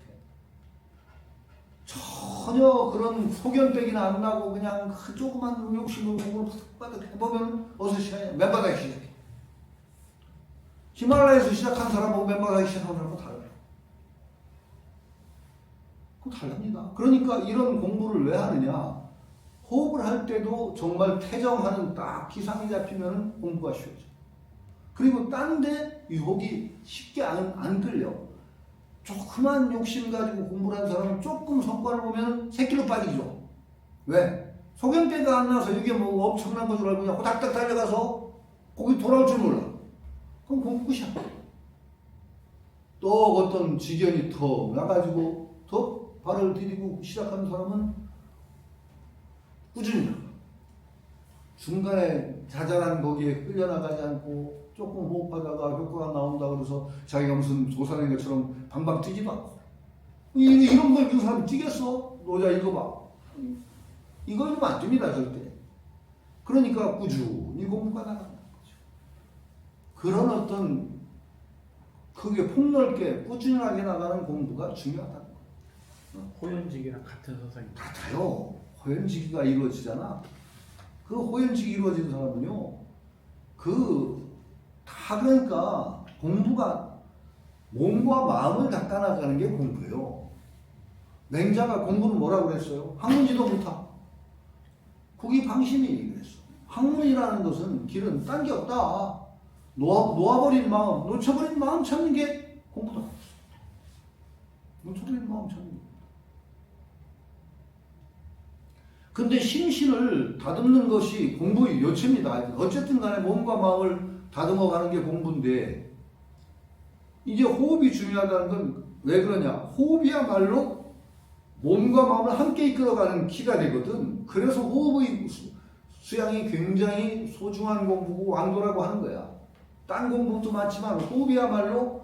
전혀 그런 소견백이나 안 나고 그냥 그 조그만 욕심으로 공부를 팍 해보면 어디서 시작해? 맨바닥에 시작해. 히말라야에서 시작한 사람하고 맨바닥에 시작한 사람하고 달라요. 그거 다릅니다. 그러니까 이런 공부를 왜 하느냐? 호흡을 할 때도 정말 태정하는 딱 기상이 잡히면 공부가 쉬워져. 그리고 딴 데 유혹이 쉽게 안 끌려. 조그만 욕심 가지고 공부를 한 사람은 조금 성과를 보면 새끼로 빠지죠. 왜? 소견대가 안 나서 이게 뭐 엄청난 거 줄 알고 그냥 호닥닥 달려가서 거기 돌아올 줄 몰라. 그럼 공부 끝이야. 또 어떤 지견이 더 나가지고 더 발을 디디고 시작하는 사람은 꾸준히 중간에 자잘한 거기에 끌려나가지 않고 조금 호흡하다가 효과가 나온다 그래서 자기가 무슨 조사된 것처럼 방방 뛰지도 않고 이런 걸 그 사람이 뛰겠어? 노자 이거 봐. 이거 이러면 안 됩니다 절대. 그러니까 꾸준히 공부가 나간다는 거죠. 그런 어떤 크게 폭넓게 꾸준하게 나가는 공부가 중요하다는 거예요. 호연직이랑 같은 선생님. 같아요. 호연지기가 이루어지잖아. 그 호연지기 이루어지는 사람은요, 다 그러니까 공부가 몸과 마음을 닦아나가는 게 공부예요. 맹자가 공부는 뭐라고 그랬어요? 학문지도 못하. 국이 방심이 그랬어. 학문이라는 것은 길은 딴 게 없다. 놓아버린 마음, 놓쳐버린 마음 찾는 게 공부다. 놓쳐버린 마음 찾는 게. 근데 심신을 다듬는 것이 공부의 요체입니다. 어쨌든 간에 몸과 마음을 다듬어가는 게 공부인데 이제 호흡이 중요하다는 건 왜 그러냐? 호흡이야말로 몸과 마음을 함께 이끌어가는 키가 되거든. 그래서 호흡의 수양이 굉장히 소중한 공부고 왕도라고 하는 거야. 딴 공부도 많지만 호흡이야말로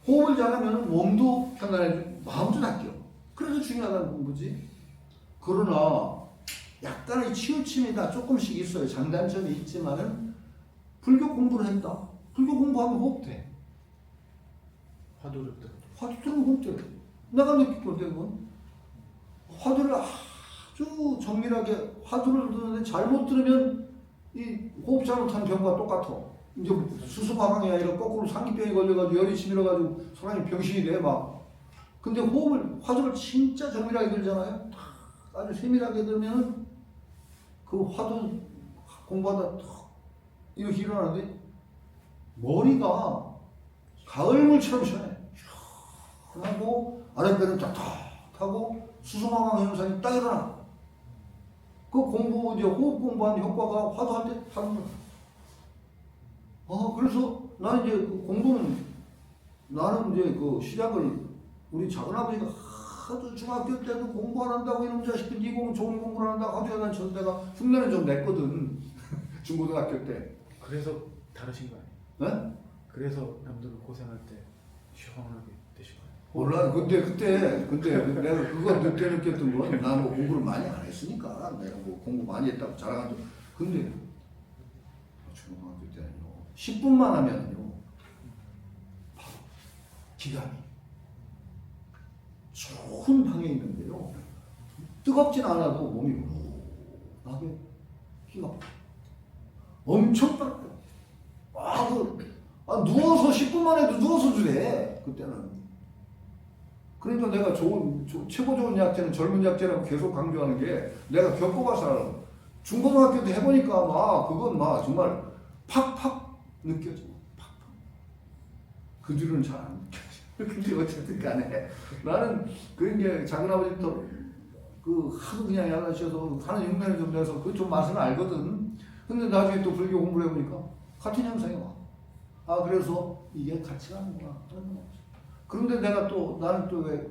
호흡을 잘하면 몸도 편안해지고 마음도 낚여. 그래서 중요하다는 공부지. 그러나 약간의 치우침이다 조금씩 있어요. 장단점이 있지만은 불교 공부를 했다. 불교 공부하면 호흡돼. 화두를 들어. 화두 들으면 호흡돼. 내가 느낄 건데 그건 화두를 아주 정밀하게 화두를 듣는데 잘못 들으면 이 호흡 잘못하는 경우가 똑같아. 이제 수수방황이 아니라 거꾸로 상기병이 걸려가지고 열이 치밀어가지고 사람이 병신이 돼 막. 근데 화두를 진짜 정밀하게 들잖아요. 아주 세밀하게 들으면 그 화두 공부하다 턱 이렇게 일어나는데 머리가 가을물처럼 시원해. 하고 아랫배는 탁탁하고 수수방황 현상이 딱 일어나. 그 공부 이제 호흡 공부하는 효과가 화두할 때 하는 거야. 그래서 나는 이제 그 공부는 나는 이제 그 시작을 우리 작은아버지가 하도 중학교 때도 공부 안 한다고 이놈 자식들 니 공부 좋은 공부를 안 한다고 하도 야단 쳤는데 내가 흉내는 좀 냈거든. 중고등학교 때. 그래서 다르신 거 아니에요? 네? 그래서 남들은 고생할 때 시원하게 되신 거예요? 몰라. 근데 내가 그거 그때 느꼈던 건 나는 뭐 공부를 많이 안 했으니까 내가 뭐 공부 많이 했다고 자랑한 적. 근데 중고등학교 때는요 10분만 하면요 바로 기감이 좋은 방에 있는데요 뜨겁진 않아도 몸이 우울하게 기가 엄청 따뜻해. 누워서 10분만 해도 누워서 주래 그때는. 그러니까 내가 최고 좋은 약재는 젊은 약재라고 계속 강조하는 게 내가 겪어봐서 알아. 중고등학교 때 해보니까 막 그건 막 정말 팍팍 느껴져. 팍팍. 그 뒤로는 잘 안 느껴져. 근데 어쨌든 간에 나는 그런 게 작은아버지부터 그 하도 그냥 야단치셔서 하는 6년을 좀 돼서 그 좀 맛은 알거든. 근데 나중에 또 불교 공부를 해보니까 같은 현상이 와. 아, 그래서 이게 같이 가는구나. 그런데 나는 또 왜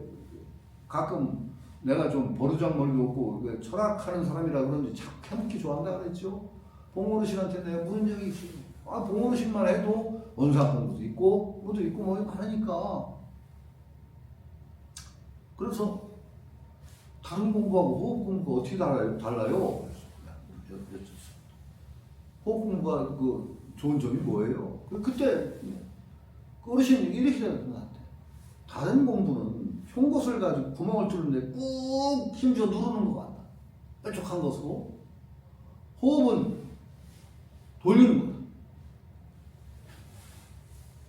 가끔 내가 좀 버르장머리도 없고 왜 철학하는 사람이라 그런지 자꾸 해먹기 좋아한다 그랬죠. 봉어르신한테 내가 물은 적이 있어요. 아, 봉어르신만 해도 원상 공부도 있고 뭐도 있고 뭐 많으니까. 그래서 다른 공부하고 호흡 공부가 어떻게 달라요? 호흡 공부가 그 좋은 점이 뭐예요? 그때 그 어르신이 이렇게 되는 것 같아. 다른 공부는 흉것을 가지고 구멍을 뚫는데 꾹 힘줘 누르는 것 같다. 뾰족한 것으로. 호흡은 돌리는 거다.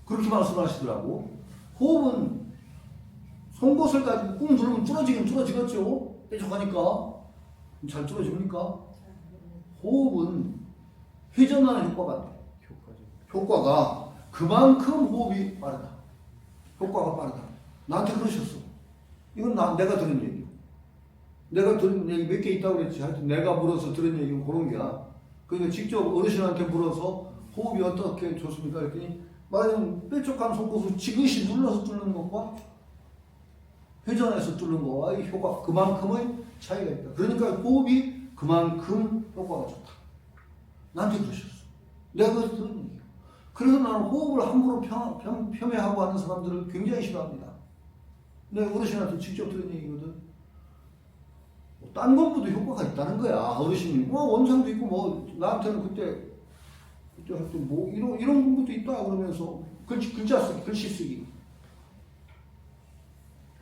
그렇게 말씀하시더라고. 호흡은 송곳을 가지고 꾹 누르면 뚫어지긴 뚫어지겠죠. 뾰족하니까. 잘 뚫어집니까? 호흡은 회전하는 효과가 돼. 효과가 그만큼 호흡이 빠르다. 효과가 빠르다. 나한테 그러셨어. 이건 내가 들은 얘기야. 내가 들은 얘기 몇 개 있다고 그랬지. 하여튼 내가 물어서 들은 얘기는 그런 게야. 그러니까 직접 어르신한테 물어서 호흡이 어떻게 좋습니까? 그랬더니 말하자면 뾰족한 송곳을 지그시 눌러서 뚫는 것과 회전해서 뚫는 거와의 효과 그만큼의 차이가 있다. 그러니까 호흡이 그만큼 효과가 좋다. 나한테 그러셨어. 내가 그래서 들은 얘기야. 그래서 나는 호흡을 함부로 폄훼하고 하는 사람들을 굉장히 싫어합니다. 내가 어르신한테 직접 들은 얘기거든. 딴 공부도 효과가 있다는 거야. 어르신이 뭐 원상도 있고 뭐 나한테는 그때 하여튼 뭐 이런 공부도 있다 그러면서 글자 쓰기, 글씨 쓰기.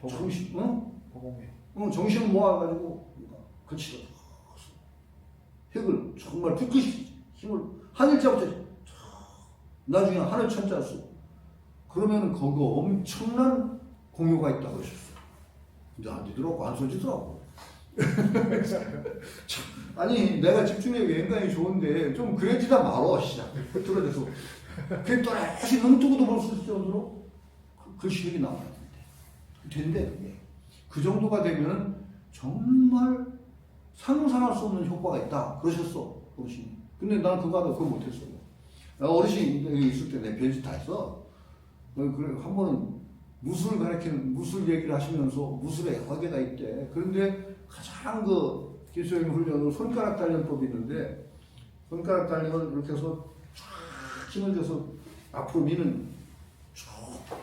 정신, 정신을 모아가지고 글씨를 획을 정말 붓듯이 힘을 한일자부터 나중에 하늘 천자 쓰. 그러면은 거기가 엄청난 공효가 있다고 하셨어. 근데 안 되더라고, 안 써지더라고. 아니 내가 집중력이 굉장히 좋은데 좀 그래지다 말어 시작 흐트러져서 그게 또다시 눈 뜨고도 볼 수 있을 정도로 글씨력이 나와야 된대. 그게 그 정도가 되면 정말 상상할 수 없는 효과가 있다 그러셨어 어르신이. 근데 난 그거 못했어. 어르신이 여기 있을 때 내 별짓 다 했어. 그래 한 번은 무술 가르치는 무술 얘기를 하시면서 무술에 허계가 있대. 그런데 가장 그 기술적인 훈련으로 손가락 단련법이 있는데 손가락 단련을 이렇게 해서 쫙 힘을 줘서 앞으로 미는 쭉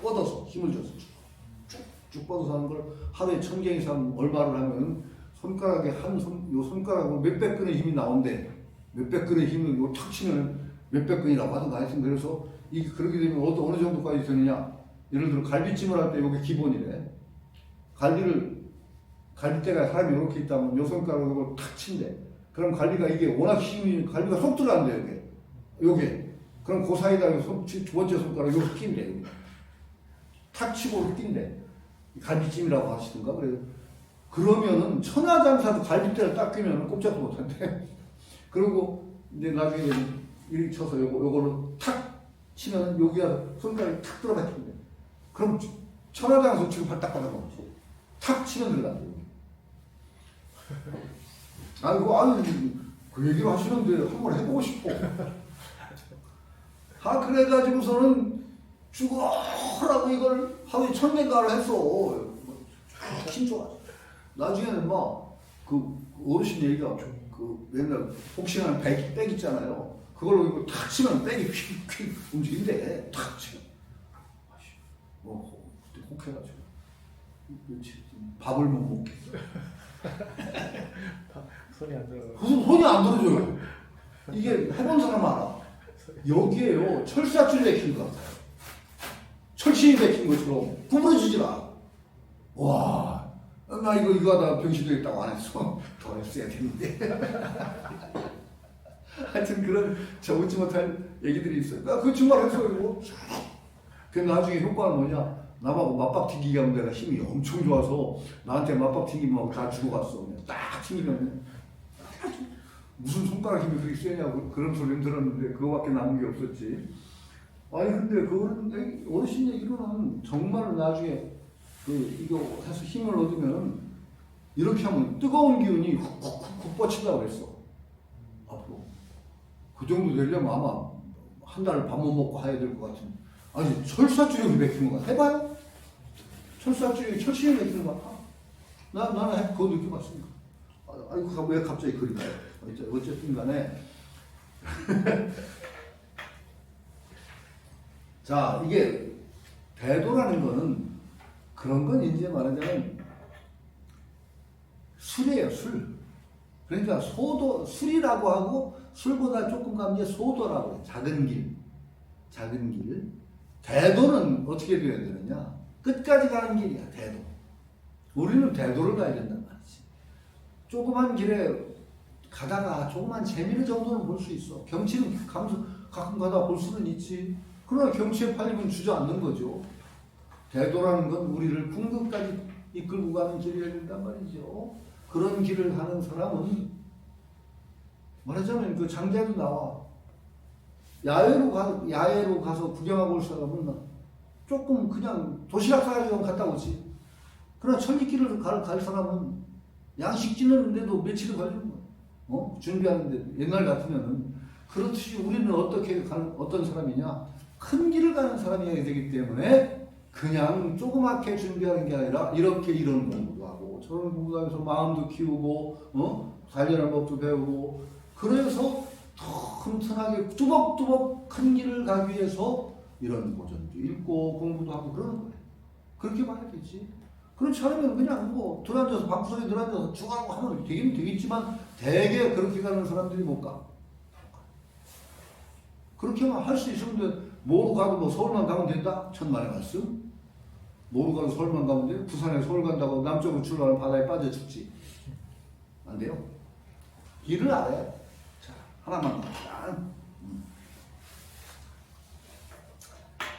뻗어서 힘을 줘서 쭉 뻗어서 하는 걸 하루에 1000개 이상 얼마를 하면 손가락에 요 손가락으로 몇백 근의 힘이 나온대. 몇백 근의 힘을 요 탁 치면 몇백 근이라고 하던가 하여튼 그래서 이게 그렇게 되면 어느 정도까지 되느냐. 예를 들어 갈비찜을 할 때 이게 기본이래. 갈비대가 사람이 이렇게 있다면 요 손가락으로 탁 친대. 그럼 갈비가 이게 워낙 힘이 갈비가 쏙 들어간대 요게. 그럼 그 사이에다가 두 번째 손가락 요렇게 낀대. 여기. 탁 치고 이렇게 낀대. 갈비찜이라고 하시던가 그래요. 그러면은 천하장사도 갈비대를 딱 끼면 꼼짝도 못한대. 그리고 이제 나중에 이렇게 쳐서 요거를 탁 치면 여기가 손가락이 탁 들어갔는데. 그럼 천하장사 지금 발딱발딱 나오지. 탁 치면 들어간대. 그 얘기를 하시는데 한번 해보고 싶어. 그래가지고서는 죽어라고 이걸 하루에 1000개가를 했어. 힘 좋아. 나중에는 그 어르신 얘기가 그 맨날 복싱하는 백 있잖아요. 그걸로 이거 탁 치면 백이 휙휙 움직인대. 탁 치면. 그때 혹해가지고. 그렇지. 밥을 못 먹겠어. 손이 안 들어. 무슨 손이 안 들어줘요. 이게 해본 사람 알아. 여기에요. 철사줄 맥힌 것 같아요. 철심이 맥힌 것처럼 구부러지질 않아. 와, 나 이거 하다 병신 되겠다고 안 했어. 더 했어야 되는데. 하여튼 그런 저 웃지 못할 얘기들이 있어요. 나 그 정말 했어요. 이거. 그 나중에 효과는 뭐냐? 나하고 맞박 튕기기 하면 내가 힘이 엄청 좋아서 나한테 맞박 튕기면 다 죽어갔어. 그냥 딱 튕기면 그냥 무슨 손가락 힘이 그렇게 세냐고 그런 소리는 들었는데 그거밖에 남은 게 없었지. 아니 근데 그거는 어르신 얘기로는 정말 나중에 이거 해서 힘을 얻으면 이렇게 하면 뜨거운 기운이 훅훅훅 뻗친다고 그랬어. 앞으로 그 정도 되려면 아마 한 달 밥 못 먹고 해야 될 것 같은. 아니 철사주력이 맥히는 거야. 해봐요. 철사주력이 철심히 맥히는 거야. 나는 그거 느껴봤으니까. 아니 왜 갑자기 그리 가요? 어쨌든 간에 자 이게 대도라는 거는 그런 건 이제 말하자면 술이에요. 술. 그러니까 소도 술이라고 하고 술보다 조금 가면 이제 소도라고 해요. 작은 길. 대도는 어떻게 되어야 되느냐? 끝까지 가는 길이야. 대도. 우리는 대도를 가야 된단 말이지. 조그만 길에 가다가 조그만 재미를 정도는 볼 수 있어. 경치는 가끔 가다 볼 수는 있지. 그러나 경치에 팔리면 주저앉는 거죠. 대도라는 건 우리를 궁극까지 이끌고 가는 길이어야 된단 말이죠. 그런 길을 가는 사람은 말하자면 그 장대도 나와. 야외로 가서 구경하고 올 사람은 조금 그냥 도시락 싸가지고 갔다 오지. 그러나 천리길을 갈 사람은 양식 찌는데도 며칠을 걸리는 거야. 준비하는데 옛날 같으면은. 그렇듯이 우리는 어떤 사람이냐? 큰 길을 가는 사람이어야 되기 때문에 그냥 조그맣게 준비하는 게 아니라 이렇게 이런 공부도 하고 저런 공부도 하면서 마음도 키우고 살려는 법도 배우고 그래서 더 튼튼하게 뚜벅뚜벅 큰 길을 가기 위해서 이런 고전도 읽고 공부도 하고 그러는 거예요. 그렇게 봐야 되지. 그렇지 않으면 그냥 들어앉아서 방송에 들어앉아서 쭉 하고 하면 되긴 되겠지만 대개 그렇게 가는 사람들이 못 가. 그렇게만 할 수 있으면 뭐로 가도 서울만 가면 된다? 천만의 말씀. 뭐로 가도 서울만 가면 돼? 부산에 서울 간다고 남쪽으로 출발하면 바다에 빠져 죽지. 안 돼요. 길을 알아야 돼. 자, 하나만 갑시다.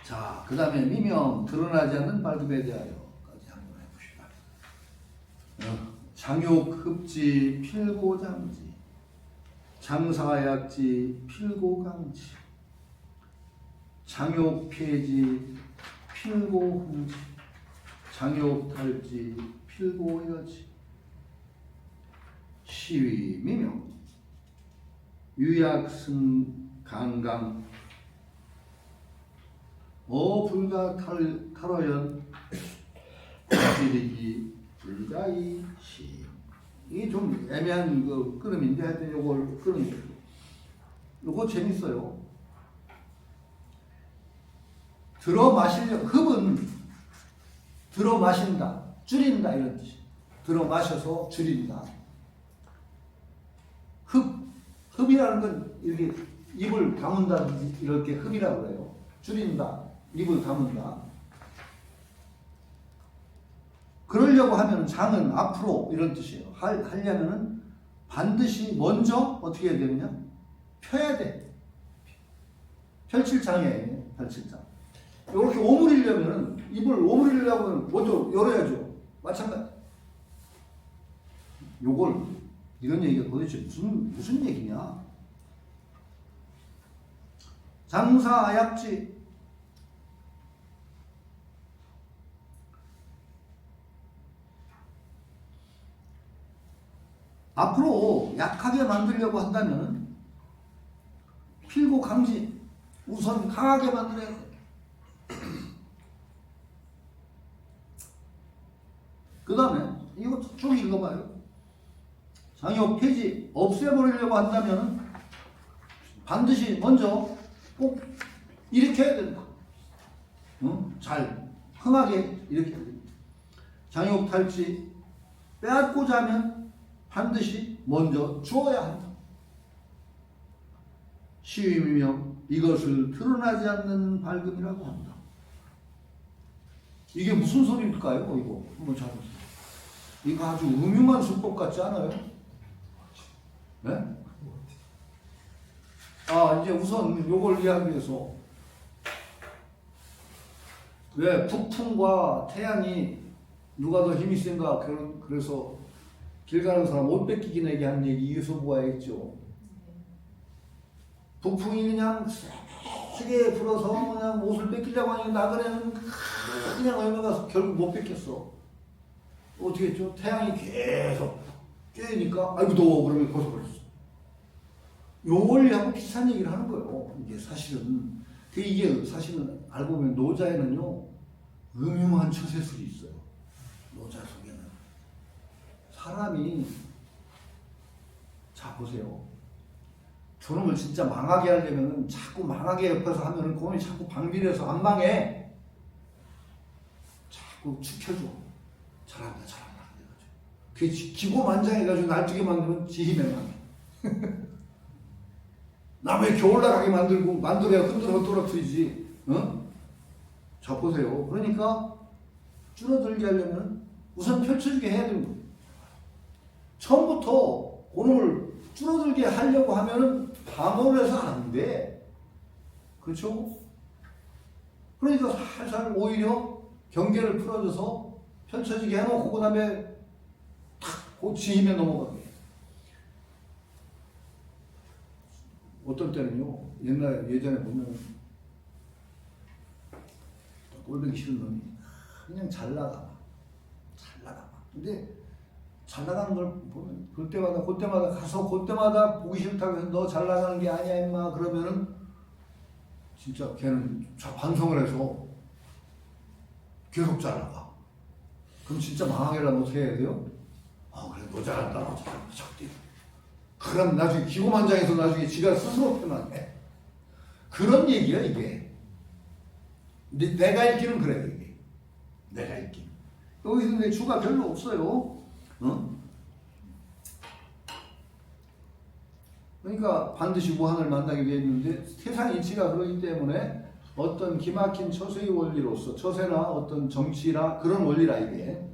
자, 그 다음에 미명, 드러나지 않는 발급에 대하여까지 한번 해봅시다. 장욕, 흡지, 필고장지, 장사약지, 필고강지, 장욕, 폐지, 필고흥지, 장욕, 탈지, 필고여지, 시위, 미명, 유약승, 강강, 불가, 탈어연, 지리기, 불가이, 시. 이게 좀 애매한 끊음인데 하여튼 요걸 요거 재밌어요. 들어 마시려, 흡은 들어 마신다, 줄인다 이런 뜻이에요. 들어 마셔서 줄인다. 흡이라는 건 이렇게 입을 다문다든지 이렇게 흡이라고 해요. 줄인다, 입을 다문다. 그러려고 하면 장은 앞으로 이런 뜻이에요. 하려면은 반드시 먼저 어떻게 해야 되느냐? 펴야 돼. 펼칠 장이에요. 펼칠 장. 이렇게 오므리려면은 입을 오므리려고 하면 먼저 열어야죠. 마찬가지. 요걸 이런 얘기가 도대체 무슨 얘기냐? 장사약지. 앞으로 약하게 만들려고 한다면 필고강지. 우선 강하게 만들어야 돼. 그 다음에 이거 쭉 읽어봐요. 장욕 폐지 없애버리려고 한다면 반드시 먼저 꼭 이렇게 해야 된다. 잘 흥하게 이렇게 해야 된다. 장욕 탈지 빼앗고자 하면 반드시 먼저 주어야 한다. 시위명 이것을 드러나지 않는 밝음이라고 한다. 이게 무슨 소리일까요? 이거 한번 잘 보세요. 이거 아주 음흉한 수법 같지 않아요? 네? 이제 우선 요걸 이해하기 위해서 왜 북풍과 태양이 누가 더 힘이 센가 그래서 길 가는 사람 옷 뺏기기 내게 한 얘기 이유소부가 했죠. 북풍이 그냥 세게 불어서 그냥 옷을 뺏기려고 하니까 나그네는 그냥 얼마가 결국 못 뺏겼어. 어떻게 했죠? 태양이 계속 쬐니까 아이고 더워 그러면 벗어버렸어. 요 원리하고 비슷한 얘기를 하는 거예요. 이게 사실은 이게 사실은 알고 보면 노자에는요 음흉한 처세술이 있어요. 노자 속에는 사람이 자 보세요. 저놈을 진짜 망하게 하려면 자꾸 망하게 옆에서 하면은 그놈이 자꾸 방비해서 안 망해. 자꾸 축혀줘. 잘한다. 그게 기고만장해가지고 날뛰게 만들면 지힘에 망해. 남의 겨울 나가게 만들어야 흔들어 떨어뜨리지. 어? 자 보세요. 그러니까 줄어들게 하려면 우선 펼쳐지게 해야 되는 거예요. 처음부터 그놈을 줄어들게 하려고 하면은 방어를 해서 안 돼. 그렇죠? 그러니까 살살 오히려 경계를 풀어줘서 펼쳐지게 해놓고 그 다음에 탁 지힘에 넘어가게. 어떤 때는요, 예전에 보면 꼴보기 싫은 놈이 그냥 잘 나가. 근데 잘 나가는 걸 보면 그때마다 가서 그때마다 보기 싫다고 해서 너 잘 나가는 게 아니야 임마 그러면은 진짜 걔는 반성을 해서 계속 잘 나가. 그럼 진짜 망하게 하려면 어떻게 해야 돼요? 그래 너 잘한다. 적대. 그럼 나중에 기고만장해서 나중에 지가 스스로 편하게. 그런 얘기야 이게. 근데 내가 읽기는 그래 이게. 내가 읽기. 여기서 내 주가 별로 없어요. 그러니까 반드시 무한을 만나게 되어 있는데 세상 이치가 그러기 때문에 어떤 기막힌 처세의 원리로서 처세나 어떤 정치나 그런 원리라 이게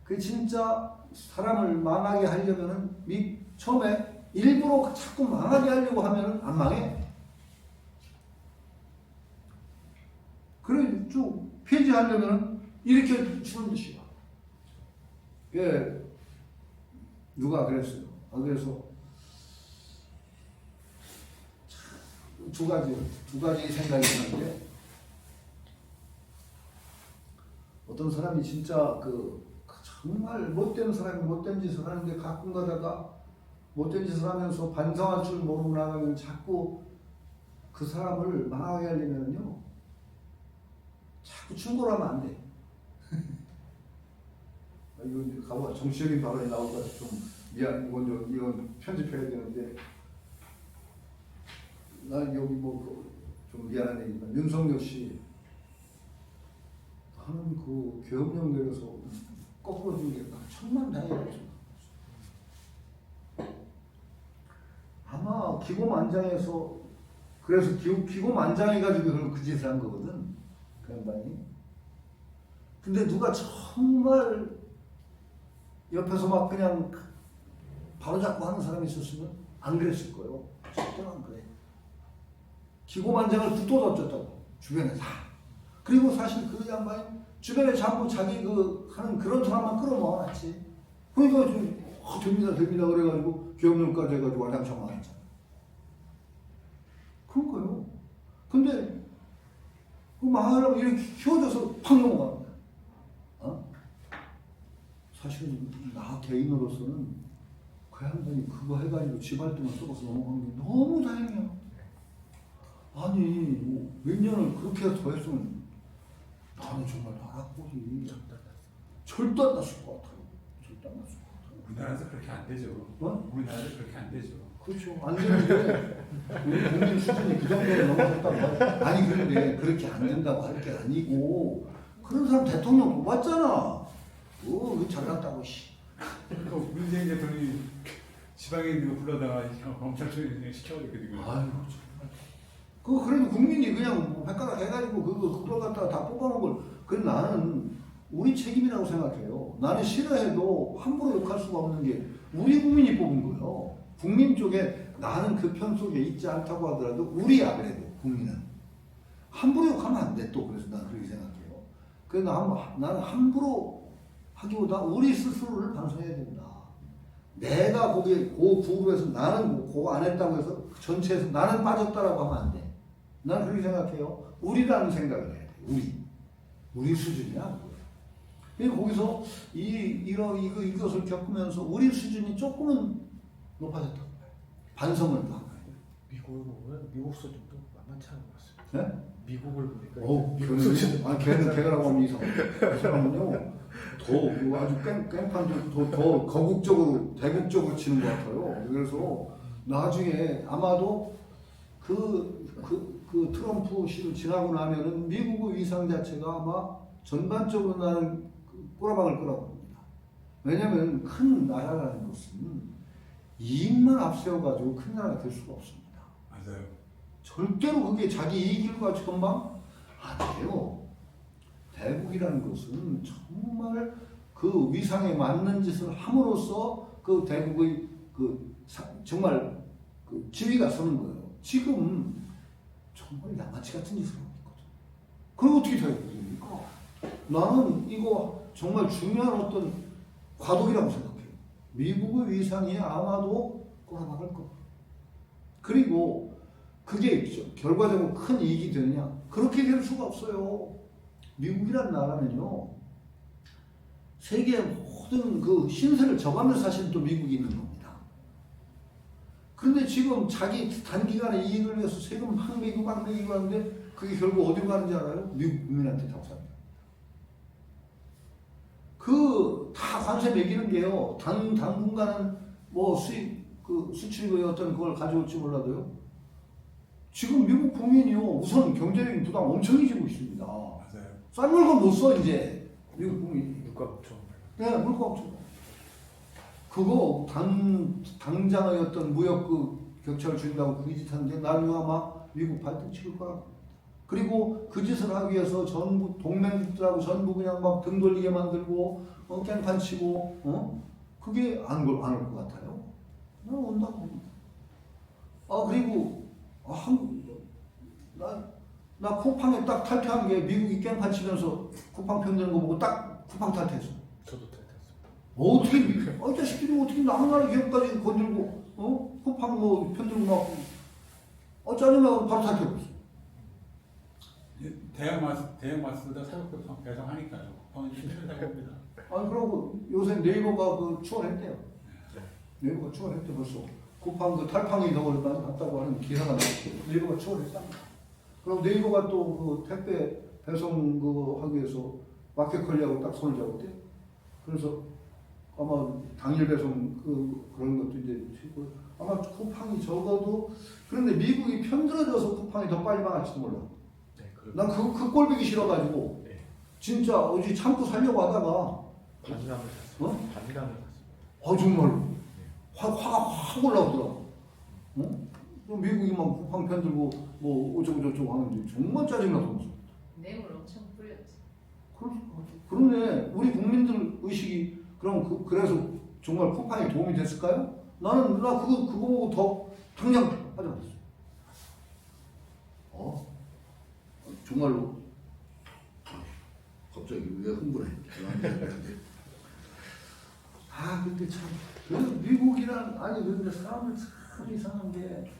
그 진짜 사람을 망하게 하려면은 처음에 일부러 자꾸 망하게 하려고 하면은 안 망해. 그래 쭉 폐지하려면은 이렇게 주는 것이야. 예, 누가 그랬어요. 그래서 두 가지 생각이 드는데 어떤 사람이 진짜 정말 못된 사람이 못된 짓을 하는데 가끔 가다가 못된 짓을 하면서 반성할 줄 모르고 나가면 자꾸 그 사람을 망하게 하려면요 자꾸 충고를 하면 안 돼. 이건 가봐 정치적인 발언이 나올까 좀 미안. 이건 편집해야 되는데 난 여기 좀 미안한 얘기지만 윤석열 씨 하는 그 계엄령 내려서 거꾸로 준 게 천만다행이라고 아마 기고만장해서 그래서 기고만장해가지고 그 짓을 한 거거든 그 양반이. 근데 누가 정말 옆에서 막 그냥 바로잡고 하는 사람이 있었으면 안 그랬을 거예요. 절대로 안 그래. 기고만장을 북돋아줬다고 주변에 다. 그리고 사실 그 양반이 주변에 자꾸 자기 하는 그런 사람만 끌어모아놨지. 그러니까 좀 됩니다 그래가지고 기업령까지 해가지고 완장창 망했잖아. 그런 거예요. 근데 그 망하려고 이렇게 키워줘서 팍 넘어가는 거야. 사실은 나 개인으로서는 그 양반이 그거 해가지고 지발등을 썩어서 넘어간 게 너무 다행이야. 아니 몇 년을 그렇게 더 했으면 나는 정말 나갔고지. 절대 안 났을 것 같아요. 절대 안 났을 것 같아요. 우리나라에서 그렇게 안 되죠. 우리나라에서 그렇게 안 되죠. 그렇죠. 안 되는데 우리 국민 수준이 그 정도로 넘어섰단 말이야. 아니 그런데 그렇게 안 된다고 할 게 아니고 그런 사람 대통령 뽑았잖아. 왜 잘났다고 씨. 그러니까 문재인 대통령이 지방에 있는 거 불러다가 검찰총장 시켜버리게 되고. 아유 그래도 국민이 그냥 헷갈아 해가지고 그걸 갖다가 다 뽑아놓은 걸 그건 나는 우리 책임이라고 생각해요. 나는 싫어해도 함부로 욕할 수가 없는 게 우리 국민이 뽑은 거예요. 국민 쪽에 나는 그 편 속에 있지 않다고 하더라도 우리야 그래도 국민은 함부로 욕하면 안 돼 또. 그래서 나는 그렇게 생각해요. 그래서 나는 함부로 하기보다 우리 스스로를 반성해야 된다. 내가 거기에 그 그룹에서 나는 그거 안 했다고 해서 전체에서 나는 빠졌다라고 하면 안 돼. 나는 그렇게 생각해요. 우리라는 생각을 해야 돼. 우리 수준이야. 그래서 거기서 이것을 겪으면서 우리 수준이 조금은 높아졌다고 봐요. 반성을 한 거예요. 미국을 보면 미국 수준도 만만치 않은 것 같습니다. 네? 미국을 보니까 미국 수준. 걔라고 하면 이상하군요. 더 아주 깽판도 더 거국적으로 대국적으로 치는 것 같아요. 그래서 나중에 아마도 그 트럼프 시를 지나고 나면은 미국의 위상 자체가 아마 전반적으로 나는 꼬라박을 거라고 봅니다. 왜냐하면 큰 나라라는 것은 이익만 앞세워가지고 큰 나라가 될 수가 없습니다. 맞아요. 절대로 그게 자기 이익을 가지고 금방 안 돼요. 대국이라는 것은 정말 그 위상에 맞는 짓을 함으로써 그 대국의 정말 그 지위가 서는 거예요. 지금 정말 양아치 같은 짓을 하고 있거든. 그럼 어떻게 대국입니까? 나는 이거 정말 중요한 어떤 과도기라고 생각해요. 미국의 위상이 아마도 꼬라박을 겁니다. 그리고 그게 결과적으로 큰 이익이 되느냐? 그렇게 될 수가 없어요. 미국이라는 나라는요, 세계 모든 그 신세를 져가면서 사실 또 미국이 있는 겁니다. 그런데 지금 자기 단기간에 이익을 위해서 세금 막 매기고 하는데 그게 결국 어디로 가는지 알아요? 미국 국민한테 다 삽니다. 다 관세 매기는 게요, 당분간은 뭐 수출의 어떤 그걸 가져올지 몰라도요, 지금 미국 국민이요, 우선 경제적인 부담 엄청해지고 있습니다. 맞아요. 싼 물건 못 써, 이제. 미국 국민이. 물가 엄청 네, 물가 엄청. 그거 당장의 어떤 무역 격차를 줄인다고 그 짓 하는데 나중에 아마 미국 발등 찍을 거라고. 그리고 그 짓을 하기 위해서 전부 동맹들하고 전부 그냥 막 등 돌리게 만들고 깽판 치고 그게 안 올 것 같아요. 온다고 봅니다. 그리고 나 쿠팡에 딱 탈퇴한 게 미국이 깽판 치면서 쿠팡 편드는 거 보고 딱 쿠팡 탈퇴했어. 저도 탈퇴했습니다. 어떻게, 이 자식들이 어떻게 남은 나라 기업까지 건들고, 쿠팡 뭐 편들고 막, 짜증나고 바로 탈퇴했어. 대형 마스보다 사극 배송하니까요. 힘들다고 봅니다. 그러고 요새 네이버가 추월했대요. 네이버가 추월했대 벌써. 쿠팡 탈팡이 더 얼마 났다고 하는 기사가 나왔고, 네이버가 추월했답니다. 그럼 네이버가 또 택배 배송 하기 위해서 마켓컬리하고 딱 손을 잡았대요. 그래서 아마 당일 배송 그런 것도 이제 아마 쿠팡이 적어도, 그런데 미국이 편들어져서 쿠팡이 더 빨리 망할지도 몰라. 네, 난 그 꼴보기 싫어가지고 네. 진짜 어디 참고 살려고 하다가 반감을 샀습니다. 반감을 샀습니다. 정말로 화가 확 올라오더라고. 그럼 미국이 막 쿠팡 편들고 뭐 어쩌고저쩌고 하는데 정말 짜증나서. 뇌물 엄청 뿌렸지. 그러네. 우리 국민들 의식이 그럼 그래서 정말 쿠팡에 도움이 됐을까요? 나 그거 보고 더 당장 하지 않았어. 정말로. 갑자기 왜 흥분해? 근데 참. 근데 사람을 참 이상한 게,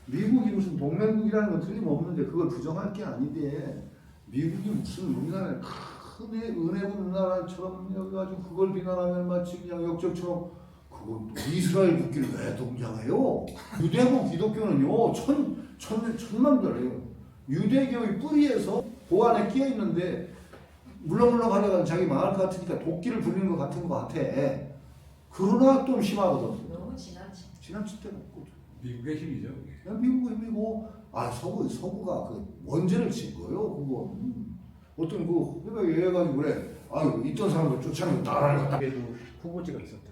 미국이 무슨 동맹국이라는 건 틀림없는데 그걸 부정할 게 아닌데, 미국이 무슨 우리나라에 큰 은혜 본 나라처럼 여기가지고 그걸 비난하면 마치 그냥 역적처럼, 그건 또 이스라엘 국기를 왜 동장해요? 유대고 기독교는요, 천만별이에요. 유대교의 뿌리에서 보안에 끼어 있는데, 물렁물렁 하다가 자기 망할 것 같으니까 도끼를 부리는 것 같은 것 같아. 그러나 좀 심하거든. 너무 지나치. 지나칠 때가 없거든. 미국의 힘이죠. 그게. 미국의 힘이고, 서구가 그 원죄를 진 거예요, 그거. 어떤 회백에 의해가지고 그래. 있던 사람들 쫓아내고 나라를 갖다. 그에도 후보지가 있었다.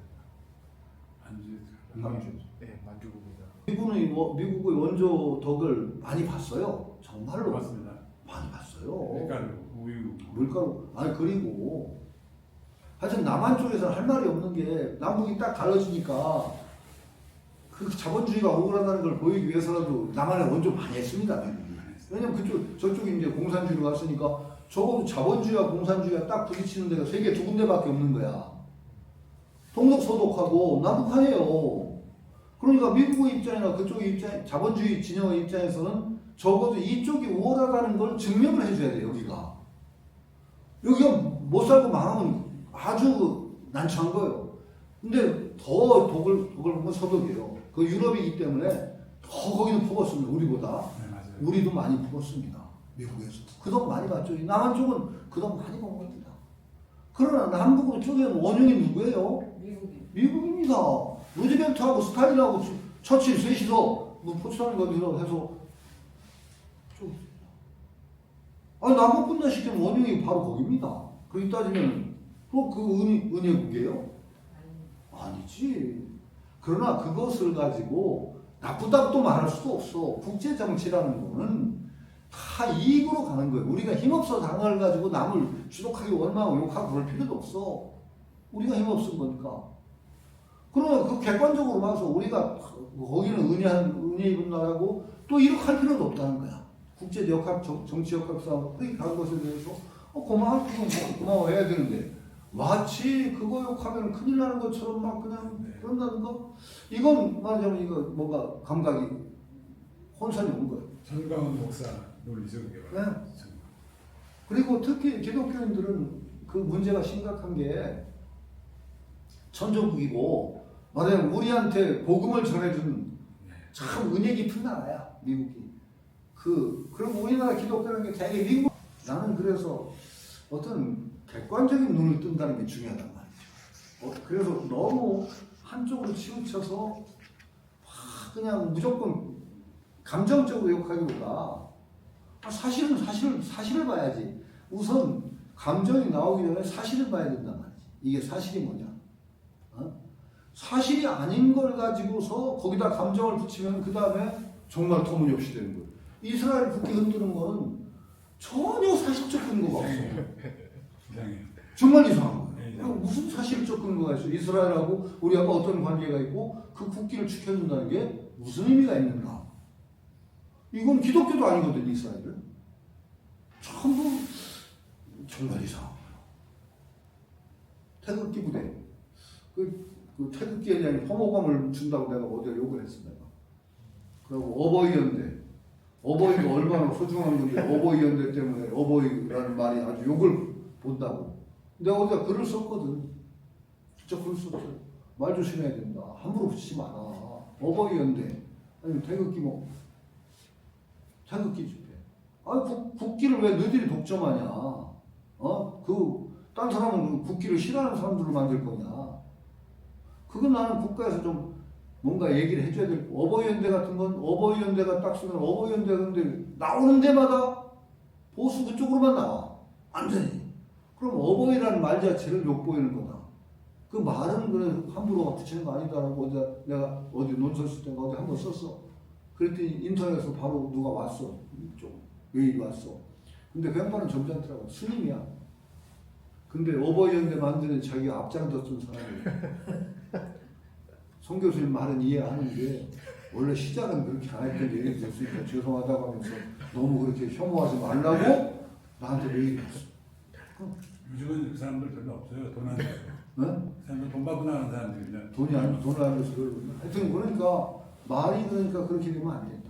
만주. 네, 만주국이다. 미국의 원조 덕을 많이 봤어요. 정말로. 맞습니다. 많이 봤어요. 밀가루, 우유. 물가루. 그리고 하여튼 남한 쪽에서는 할 말이 없는 게, 남북이 딱 갈라지니까 그 자본주의가 억울하다는 걸 보이기 위해서라도 남한에 원조 많이 했습니다, 미국이. 왜냐면 저쪽이 이제 공산주의로 갔으니까 적어도 자본주의와 공산주의가 딱 부딪히는 데가 세계 두 군데밖에 없는 거야. 동독소독하고 남북한이에요. 그러니까 미국의 입장이나 그쪽의 입장, 자본주의 진영의 입장에서는 적어도 이쪽이 우월하다는 걸 증명을 해줘야 돼, 여기가. 여기가 못 살고 망하면 아주 난처한 거예요. 근데 더 독을 보면 서독이에요. 그 유럽이기 때문에 더 거기는 퍼붓습니다, 우리보다. 네, 맞아요. 우리도 많이 퍼붓습니다, 미국에서. 그 돈 많이 받죠. 남한 쪽은 그 돈 많이 번 겁니다. 그러나 남북 쪽에는 원흉이 누구예요? 미국이. 미국입니다. 루즈벨트하고 스탈린하고 처칠 셋이서 뭐 포츠다는 거기서 해서 좀 남북 분단시키는 원흉이 바로 거기입니다. 그렇게 따지면 또 그 은혜국이에요? 아니지. 그러나 그것을 가지고 나쁘다고 또 말할 수도 없어. 국제 정치라는 거는 다 이익으로 가는 거예요. 우리가 힘없어 당을 가지고 남을 주독하게 원망하고 욕하고 그럴 필요도 없어. 우리가 힘없은 거니까. 그러나 그 객관적으로 봐서 우리가 거기는 은혜 입은 나라고 또 이렇게 할 필요도 없다는 거야. 국제 역학, 정치 역학 싸움 그렇게 간 것에 대해서 고마워할 필요는 고마워해야 되는데 마치 그거 욕하면 큰일 나는 것처럼 막 그냥 그런다는 거? 이건 말하자면 이거 뭔가 감각이 혼선이 온 거예요. 전광훈 목사 논리죠, 그게. 네. 그리고 특히 기독교인들은 그 문제가 심각한 게 천정국이고 말하자면 우리한테 복음을 전해준 참 은혜 깊은 나라야, 미국이. 그리고 우리나라 기독교라는 게 되게 미국. 나는 그래서 어떤 객관적인 눈을 뜬다는 게 중요하단 말이죠. 그래서 너무 한쪽으로 치우쳐서 그냥 무조건 감정적으로 욕하기보다 사실을 봐야지. 우선 감정이 나오기 전에 사실을 봐야 된단 말이지. 이게 사실이 뭐냐? 사실이 아닌 걸 가지고서 거기다 감정을 붙이면 그 다음에 정말 터무니없이 되는 거예요. 이스라엘 국기 흔드는 거는 전혀 사실적 근거가 없어. 이상해요. 정말 이상한 네, 거예요. 무슨 사실적 근거가 있어? 이스라엘하고 우리하고 어떤 관계가 있고 그 국기를 지켜준다는 게 무슨 의미가 있는가? 이건 기독교도 아니거든, 이스라엘은. 전부 정말 이상한 거예요. 태극기 부대. 그 태극기에 대한 혐오감을 준다고 내가 어디에 욕을 했어, 내가. 그리고 어버이연대. 어버이가 얼마나 소중한 건데 어버이연대 때문에 어버이라는 말이 아주 욕을 본다고. 내가 어디다 글을 썼거든. 진짜 글을 썼어요. 말 조심해야 된다. 함부로 붙이지 마라. 어버이연대. 아니 태극기 태극기 집회. 국기를 왜 너희들이 독점하냐? 딴 사람은 국기를 싫어하는 사람들로 만들 거냐? 그건 나는 국가에서 좀 뭔가 얘기를 해줘야 될 거. 어버이연대 같은 건 어버이연대가 딱 쓰면 어버이연대 근데 나오는 데마다 보수 그쪽으로만 나와. 완전히. 그럼 어버이라는 말 자체를 욕보이는 거다. 그 말은 그래 함부로 붙이는 거 아니다라고 내가 어디 논설 쓸 때가 어디 한번 썼어. 그랬더니 인터넷에서 바로 누가 왔어. 좀 메일이 왔어. 근데 그 양반은 점잖더라고. 스님이야. 근데 어버이연대 만드는 자기가 앞장섰던 사람이에요. 송 교수님 말은 이해하는데 원래 시작은 그렇게 안 했던 얘기 됐으니까 죄송하다고 하면서 너무 그렇게 혐오하지 말라고 나한테 메일이 왔어. 요즘은 그 사람들 별로 없어요. 돈 안 줘요. 네? 그 사람들 돈 받고 나가는 사람들이 그냥 돈을 안 줘서 하여튼 그러니까 말이 그러니까 그렇게 되면 안 된다.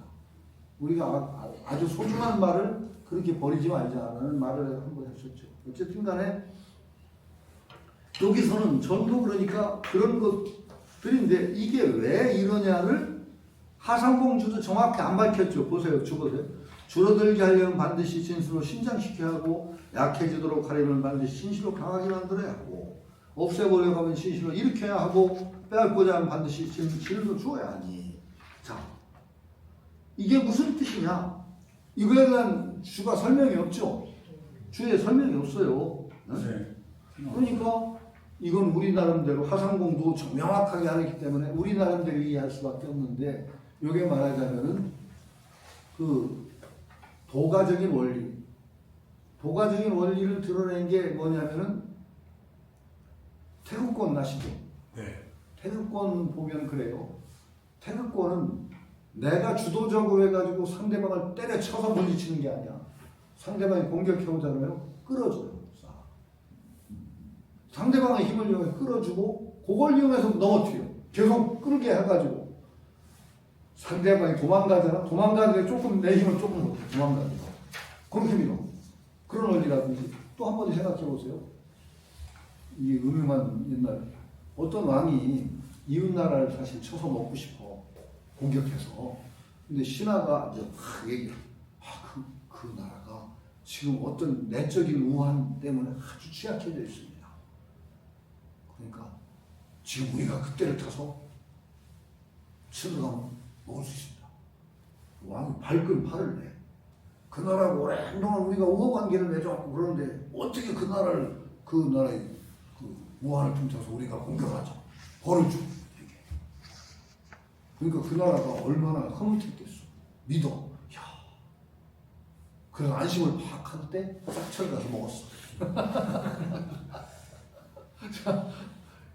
우리가 아주 소중한 말을 그렇게 버리지 말자라는 말을 한번 했었죠. 어쨌든 간에 여기서는 전부 그러니까 그런 것들인데 이게 왜 이러냐를 하상봉주도 정확히 안 밝혔죠. 보세요. 줄어들게 하려면 반드시 진실로 신장시켜야 하고 약해지도록 하려면 반드시 신실로 강하게 만들어야 하고 없애보려고 하면 신실로 일으켜야 하고 빼앗고자 하면 반드시 진실로 주어야 하니. 자, 이게 무슨 뜻이냐? 이거에 대한 주가 설명이 없죠. 주의 설명이 없어요. 네. 그러니까 이건 우리 나름대로 하상공도 명확하게 하기 때문에 우리 나름대로 이해할 수밖에 없는데 이게 말하자면은 그 도가적인 원리를 드러낸 게 뭐냐면은 태극권 아시죠? 네. 태극권 보면 그래요. 태극권은 내가 주도적으로 해가지고 상대방을 때려쳐서 물리치는 게 아니야. 상대방이 공격해오잖아요. 끌어줘요. 싹. 상대방의 힘을 이용해 끌어주고 그걸 이용해서 넘어뜨려. 계속 끌게 해가지고 상대방이 도망가잖아. 도망가는데 조금 내 힘을 조금 못해. 도망가는 거. 그럼 힘이 너. 그런 원리라든지 또 한 번 생각해 보세요. 이 음흉한 옛날 어떤 왕이 이웃 나라를 사실 쳐서 먹고 싶어. 공격해서. 근데 신하가 이제 막 얘기해. 그 나라가 지금 어떤 내적인 우환 때문에 아주 취약해져 있습니다. 그러니까 지금 우리가 그때를 타서 쳐들어가면 먹을 수 있습니다. 왕이 발끈 팔을 내. 그 나라하고 오랫동안 우리가 우호관계를 맺어왔고 그러는데 어떻게 그 나라의 그 우환을 틈타서 우리가 공격하죠. 벌을 줘. 그러니까 그 나라가 얼마나 흐뭇했겠어. 믿어. 야. 그래서 안심을 팍 할 때 싹 쳐가서 먹었어. 자,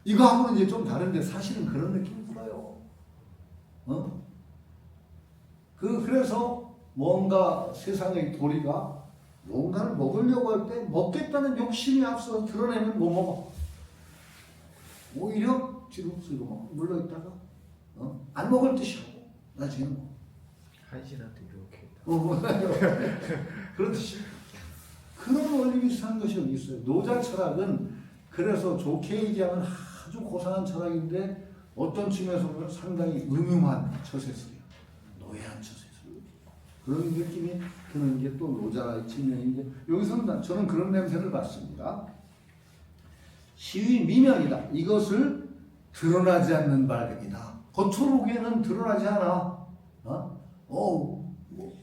이거하고는 이제 좀 다른데 사실은 그런 느낌이 들어요. 그래서 뭔가 세상의 도리가 뭔가를 먹으려고 할 때 먹겠다는 욕심이 앞서 드러내면 못 먹어. 오히려 뒤로 쓰고 물러있다가 안 먹을 듯이 하고 나중에는 먹어. 한신한테 유혹했다. 그렇듯이 그런 원리 비슷한 것이 여기 있어요. 노자 철학은 그래서 좋게 얘기하면 아주 고상한 철학인데 어떤 측면에서 보면 상당히 음흉한 처세술이에요. 노예한 처세술. 그런 느낌이 드는 게 또 노자의 측면인데 여기서는 저는 그런 냄새를 맡습니다. 시위 미명이다. 이것을 드러나지 않는 밝음이다. 겉으로 보기에는 드러나지 않아.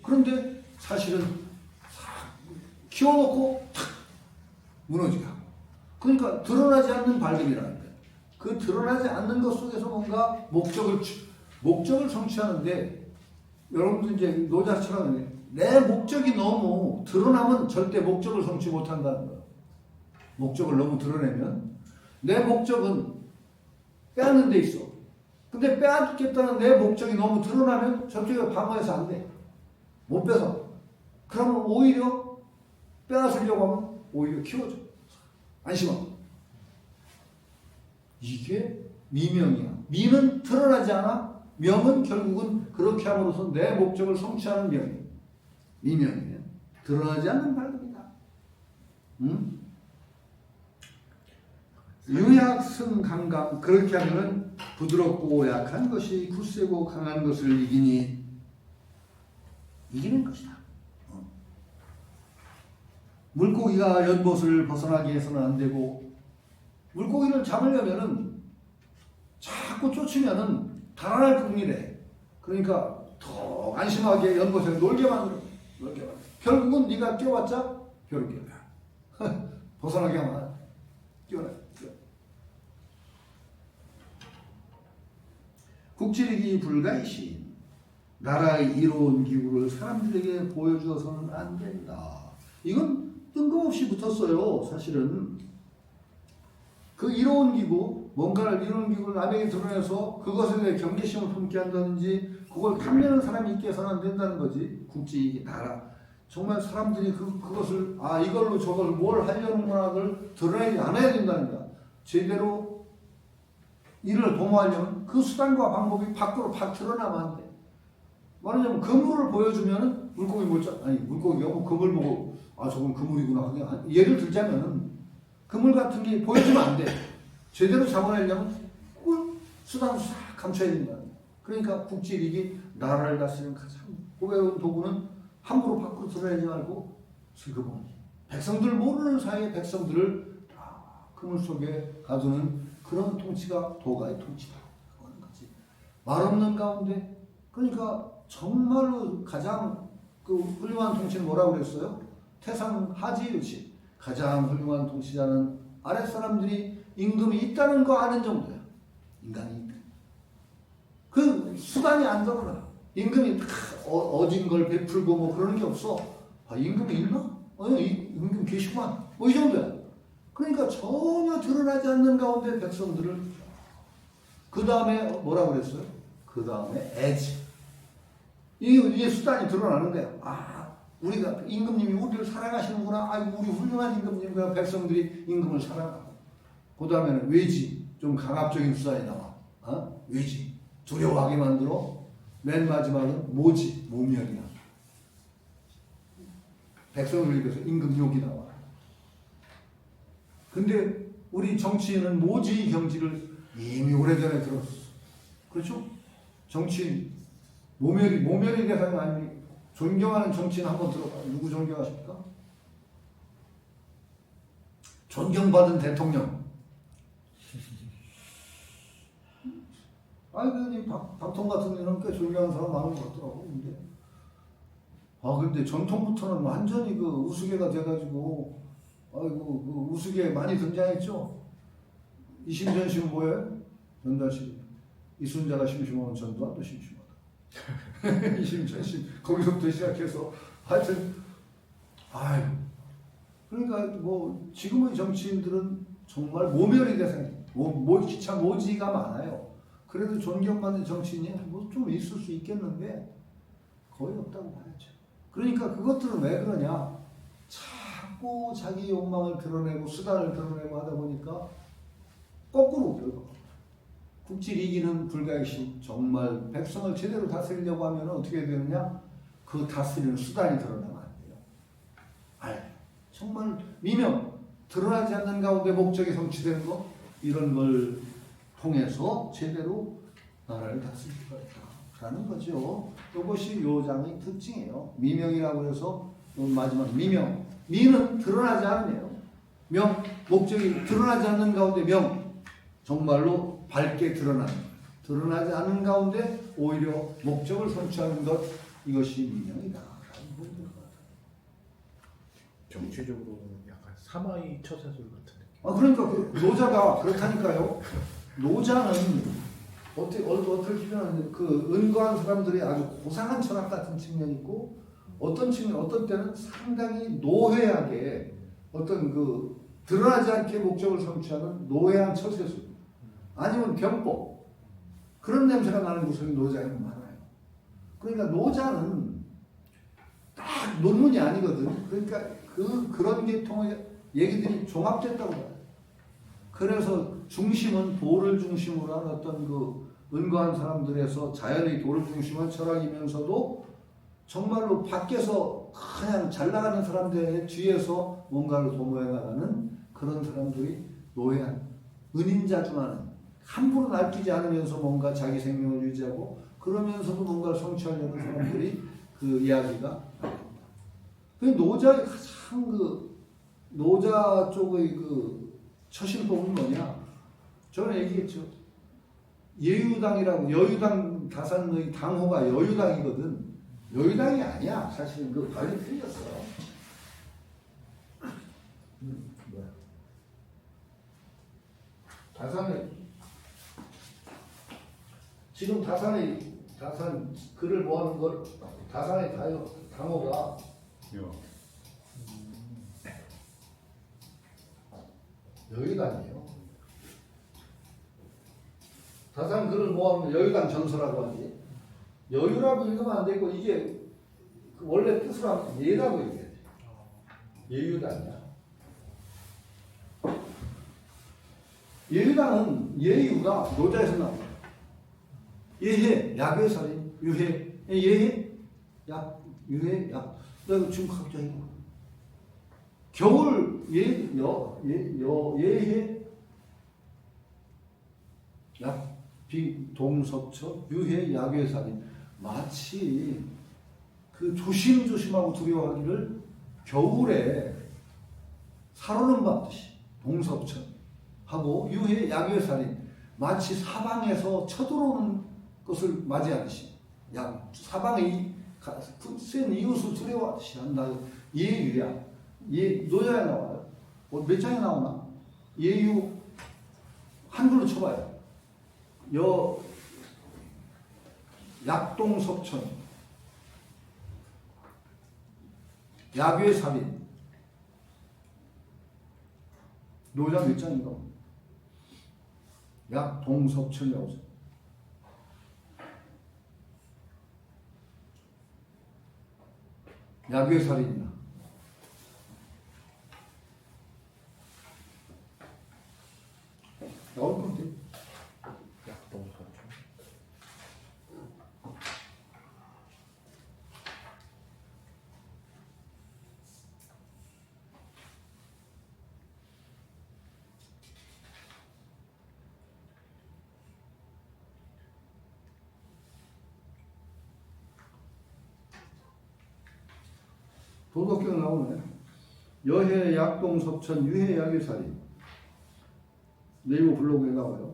그런데 사실은 키워놓고 탁 무너지게 하고. 그러니까 드러나지 않는 밝음이라는 거예요. 그 드러나지 않는 것 속에서 뭔가 목적을 성취하는데 여러분들 이제 노자처럼 내 목적이 너무 드러나면 절대 목적을 성취 못한다는 거예요. 목적을 너무 드러내면 내 목적은 빼앗는 데 있어. 근데 빼앗겠다는 내 목적이 너무 드러나면 저쪽에 방어해서 안 돼. 못 빼서. 그러면 오히려 빼앗으려고 하면 오히려 키워줘. 안심하고. 이게 미명이야. 미는 드러나지 않아. 명은 결국은 그렇게 함으로써 내 목적을 성취하는 명이에요. 미명이에요. 드러나지 않는 밝음이다. 유약승 강강. 그렇게 하면 부드럽고 약한 것이 굳세고 강한 것을 이기는 것이다. 물고기가 연못을 벗어나게 해서는 안 되고 물고기를 잡으려면은 자꾸 쫓으면은 달아날 뿐이래. 그러니까 더 안심하게 연못에 놀게 만들어. 결국은 네가 뛰어봤자 벼룩이야. 벗어나게 하면 뛰어나. 국지리기 불가이신 나라의 이로운 기구를 사람들에게 보여주어서는 안 된다. 이건 뜬금없이 붙었어요. 사실은 그 이로운 기구, 뭔가를 이로운 기구를 남에게 드러내서 그것에 대해 경계심을 품게 한다든지 그걸 탐내는 사람이 있게 해서는 안 된다는 거지. 국지 나라. 정말 사람들이 그것을 이걸로 저걸 뭘 하려는구나를 드러내지 않아야 된다는 거야. 제대로 이를 도모하려면 그 수단과 방법이 밖으로 팍 드러나면 안 돼. 말하자면 그물을 보여주면은 물고기 물고기가 그물 보고 저건 그물이구나. 그냥 예를 들자면은 그물 같은 게 보여주면 안 돼. 제대로 잡아내려면 그걸 수단으로 싹 감춰야 된다. 그러니까 국지리기 나라를 다스리는 가장 고배운 도구는 함부로 밖으로 드러내지 말고 슬그머니 백성들 모르는 사이에 백성들을 다 그물 속에 가두는 그런 통치가 도가의 통치다. 그거는 거지. 말 없는 가운데 그러니까 정말로 가장 그 훌륭한 통치는 뭐라고 그랬어요? 태상 하지유시. 가장 훌륭한 통치자는 아랫사람들이 임금이 있다는 거 아는 정도야. 인간이 있다. 그 수단이 안 드러나. 임금이 어진 걸 베풀고 뭐 그러는 게 없어. 임금이 있나? 임금 계시구만. 뭐 이 정도야. 그러니까 전혀 드러나지 않는 가운데 백성들을 그 다음에 뭐라고 그랬어요? 그 다음에 애지. 이게 수단이 드러나는 거야. 우리가 임금님이 우리를 사랑하시는구나. 아이고 우리 훌륭한 임금님과 백성들이 임금을 사랑하고. 그 다음에는 외지, 좀 강압적인 수단이 나와. 외지, 두려워하게 만들어. 맨 마지막은 모지, 모멸이야. 백성을 위해서 임금욕이 나와. 근데 우리 정치인은 모지 경지를 이미 오래전에 들었어. 그렇죠? 정치인 모멸이 대상이 아니니 존경하는 정치인 한번 들어봐요. 누구 존경하십니까? 존경받은 대통령. 아니 박통 같은 데는 꽤 존경하는 사람 많은 것 같더라고. 근데 전통부터는 완전히 그 우스개가 돼가지고 아이고 그 우스개 많이 등장했죠. 이심전심 뭐예요? 전달식. 이순자가 심심하면 전두환도 심심하다. 이심전심 거기서부터 시작해서 하여튼 그러니까 뭐 지금의 정치인들은 정말 모멸의 대상이 기차 모지가 많아요. 그래도 존경받는 정치인이 뭐 좀 있을 수 있겠는데 거의 없다고 봐야죠. 그러니까 그것들은 왜 그러냐? 자꾸 자기 욕망을 드러내고 수단을 드러내고 하다 보니까 거꾸로 결국 국질 이기는 불가이심. 정말 백성을 제대로 다스리려고 하면 어떻게 되느냐? 그 다스리는 수단이 드러나면 안 돼요. 정말 미명, 드러나지 않는 가운데 목적이 성취되는 거, 이런 걸 통해서 제대로 나라를 다스릴 수가 있다라는 거죠. 이것이 요장의 특징이에요. 미명이라고 해서 마지막 미명. 미는 드러나지 않으네요. 명, 목적이 드러나지 않는 가운데 명, 정말로 밝게 드러나지 않는 가운데 오히려 목적을 성취하는 것, 이것이 미명이다. 정치적으로는 약간 사마이 처사술 같은 느낌. 그러니까 그 노자가 그렇다니까요. 노자는 어떻게 표현하는데 그 은거한 사람들이 아주 고상한 철학 같은 측면이 있고 어떤 때는 상당히 노회하게 어떤 그 드러나지 않게 목적을 성취하는 노회한 처세술 아니면 병법 그런 냄새가 나는 구석이 노자에는 많아요. 그러니까 노자는 딱 논문이 아니거든. 그러니까 그런 계통의 얘기들이 종합됐다고 봐요. 그래서 중심은 도를 중심으로 한 어떤 그 은거한 사람들에서 자연의 도를 중심한 철학이면서도 정말로 밖에서 그냥 잘 나가는 사람들의 뒤에서 뭔가를 도모해 나가는 그런 사람들이 노예한 은인자중하는 함부로 날뛰지 않으면서 뭔가 자기 생명을 유지하고 그러면서도 뭔가를 성취하려는 사람들이 그 이야기가 나옵니다. 그 노자의 가장 노자 쪽의 처신법은 뭐냐? 저는 얘기했죠. 예유당이라고, 여유당 다산의 당호가 여유당이거든. 여유당이 아니야. 사실은 그 발이 틀렸어. 뭐야? 지금 다산 글을 모아놓은 걸 다산의 당호가 여유당이에요. 다산 글을 모아놓으면 여유당 전서라고 하지. 여유라고 읽으면 안 되고 이게 원래 뜻으로 하면 예라고 얘기해야 돼. 예유당이야. 예유당은 예유가 노자에서 나옵니다. 예해, 약외살인, 유해, 예해, 유해, 약. 내가 지금 갑자기 겨울 예해, 약, 동섭처, 유해, 약외살인. 마치 그 조심조심하고 두려워하기를 겨울에 살오름 받듯이 동섭천 하고 유해, 약외살인. 마치 사방에서 쳐들어오는 것을 맞이하듯이 사방의 센 이웃을 두려워하듯이 한다. 예유야. 노자에 나와요. 몇 장에 나오나? 예유 한글로 쳐봐요. 약동석천, 약외살인. 노자 몇 장인가? 약동석천이라고 써요. 야괴 살인이야. 나올 건데. 약동 소총. 도덕경 나오네. 여해 약동 석천 유해 야괴 살인. 네이버 블로그에 나와요.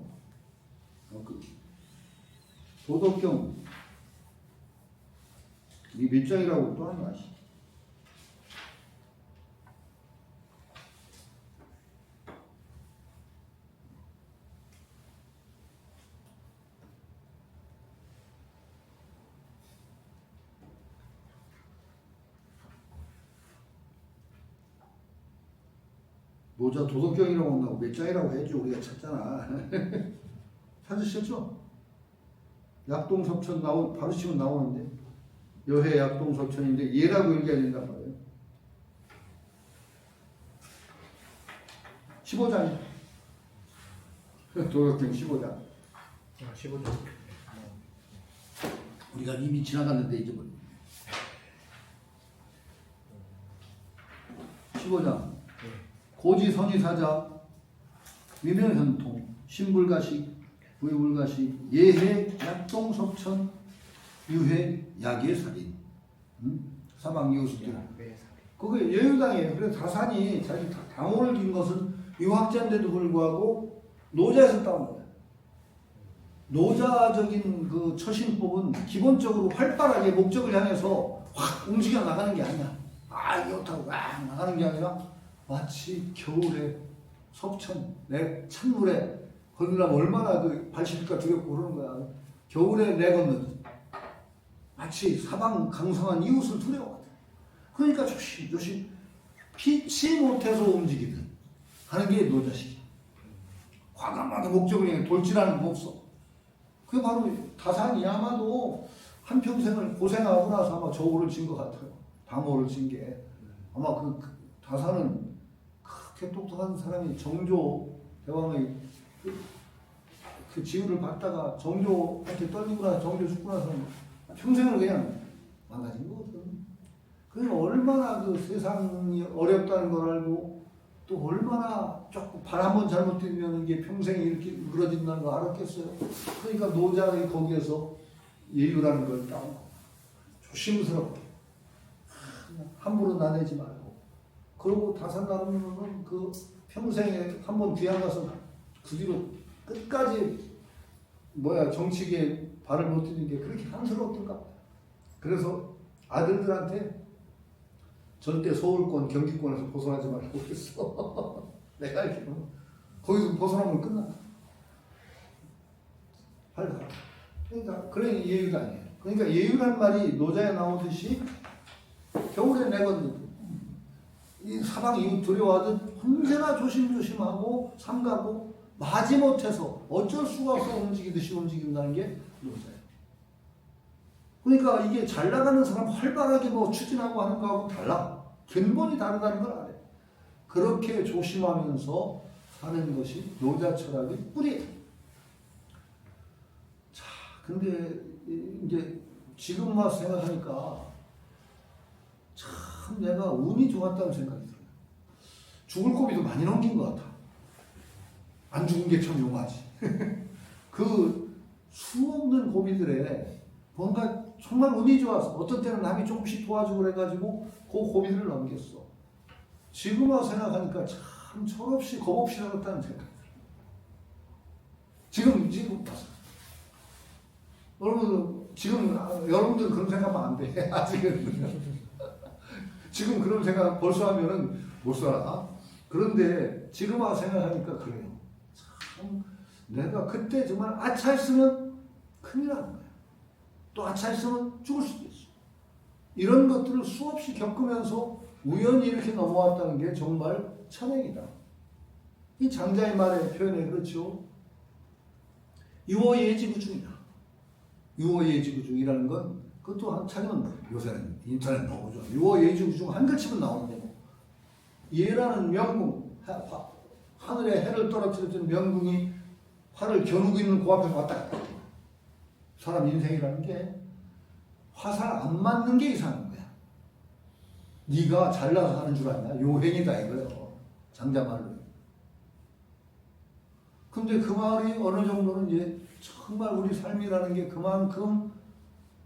도덕경 이 몇 장이라고 또 하나 아시? 노자 도덕경이라고 한다고 몇 장이라고 해야지 우리가 찾잖아. 찾으셨죠? 약동석천 바로 치면 나오는데 여해 약동석천인데 얘라고 읽어야 된단 말이에요. 15장 도덕경 15장. 아, 15점. 우리가 이미 지나갔는데 잊어버려. 15장 고지선의사자 위명현통 신불가식 부유불가식 예해 약동석천 유해 야계살인 사방 이웃들 그게 여유당이에요. 그래서 다산이 자기 당호를 긴 것은 유학자인데도 불구하고 노자에서 따온 거예요. 노자적인 그 처신법은 기본적으로 활발하게 목적을 향해서 확 움직여 나가는 게 아니야. 아 이거 타고 막 나가는 게 아니라 마치 겨울에 석천 찬물에 걸으려면 얼마나 그 발실까 두렵고 그러는 거야. 겨울에 내걷는 마치 사방 강성한 이웃을 두려워하다. 그러니까 조심조심 피치 못해서 움직이든 하는 게 노자식이야. 과감하게 목적을 향해 돌진하는 거 없어. 그게 바로 다산이 아마도 한평생을 고생하고 나서 아마 저울을 진 것 같아요. 당호를 진 게. 아마 그 다산은 그렇게 똑똑한 사람이 정조 대왕의 그 지위를 받다가 정조한테 떨리고 나서 정조 죽고 나서 평생을 그냥 망가진 거거든. 그게 얼마나 그 세상이 어렵다는 걸 알고 또 얼마나 조금 발 한 번 잘못 들면 이게 평생이 이렇게 늘어진다는 걸 알았겠어요. 그러니까 노자의 거기에서 예유라는 걸 따온 거. 조심스럽게 함부로 나내지 말고. 그리고 다산 나누면은 그 평생에 한 번 귀양 가서 그 뒤로 끝까지 정치계에 발을 못 디는 게 그렇게 한스러웠던가. 그래서 아들들한테 절대 서울권, 경기권에서 벗어나지 말라고 그랬어. 내가 알기로는 거기서 벗어나면 끝나. 활가. 그러니까 그래 예유가 아니에요. 그러니까 예유란 말이 노자에 나오듯이 겨울에 내거든. 이 사방 이웃 두려워하듯 언제나 조심조심하고 삼가고 마지못해서 어쩔 수가 없어 움직이듯이 움직인다는 게 노자예요. 그러니까 이게 잘 나가는 사람 활발하게 추진하고 하는 거하고 달라. 근본이 다르다는 걸 알아요. 그렇게 조심하면서 사는 것이 노자 철학의 뿌리예요. 자, 근데 이제 지금 와서 생각하니까 참 내가 운이 좋았다는 생각이 들어요. 죽을 고비도 많이 넘긴 것 같아. 안 죽은 게 참 용하지. 그 수없는 고비들에 뭔가 정말 운이 좋아서 어떤 때는 남이 조금씩 도와주고 그래가지고 그 고비들을 넘겼어. 지금 와서 생각하니까 참 철없이 겁없이 살았다는 생각이 들어요. 지금 봐서. 여러분들 그런 생각하면 안 돼. 아직은. 지금 그런 생각 벌써 하면은 못 살아. 그런데 지금 와서 생각하니까 그래요. 참 내가 그때 정말 아차했으면 큰일 나는 거야. 또 아차했으면 죽을 수도 있어. 이런 것들을 수없이 겪으면서 우연히 이렇게 넘어왔다는 게 정말 천행이다. 이 장자의 말의 표현에 그렇죠. 유오예지구중이다. 유오예지구중이라는 건 그것도 한 찾으면 요새는 인터넷 나오죠. 요 예중 중 한 글 치면 나오는데 뭐. 예라는 명궁, 하늘에 해를 떨어뜨렸던 명궁이 화를 겨누고 있는 그 앞에 왔다 갔다. 사람 인생이라는 게 화살 안 맞는 게 이상한 거야. 네가 잘나서 사는 줄 아냐? 요행이다 이거요. 장자말로. 근데 그 말이 어느 정도는 이제 정말 우리 삶이라는 게 그만큼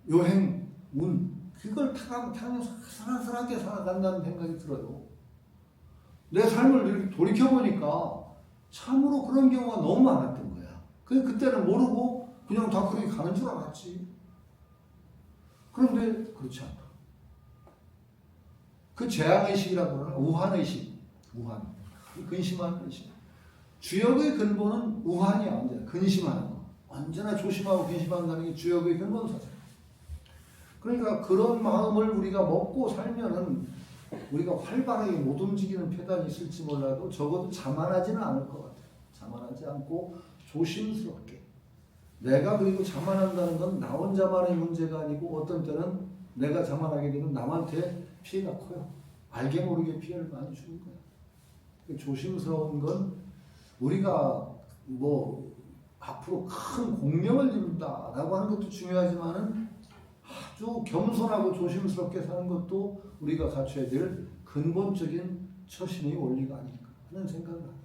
요행, 운, 그걸 타면서 아슬아슬하게 살아간다는 생각이 들어요. 내 삶을 이렇게 돌이켜보니까 참으로 그런 경우가 너무 많았던 거야. 그때는 모르고 그냥 다 그렇게 가는 줄 알았지. 그런데 그렇지 않다. 그 재앙의식이라고 그러나 우환의식, 우환, 근심하는 의식. 주역의 근본은 우환이야. 언제나 근심하는 거. 언제나 조심하고 근심한다는 게 주역의 근본 사상. 그러니까 그런 마음을 우리가 먹고 살면은 우리가 활발하게 못 움직이는 패단이 있을지 몰라도 적어도 자만하지는 않을 것 같아요. 자만하지 않고 조심스럽게. 내가 그리고 자만한다는 건 나 혼자만의 문제가 아니고 어떤 때는 내가 자만하게 되면 남한테 피해가 커요. 알게 모르게 피해를 많이 주는 거야. 조심스러운 건 우리가 뭐 앞으로 큰 공명을 이룬다라고 하는 것도 중요하지만은 아주 겸손하고 조심스럽게 사는 것도 우리가 갖춰야 될 근본적인 처신의 원리가 아닐까 하는 생각을 합니다.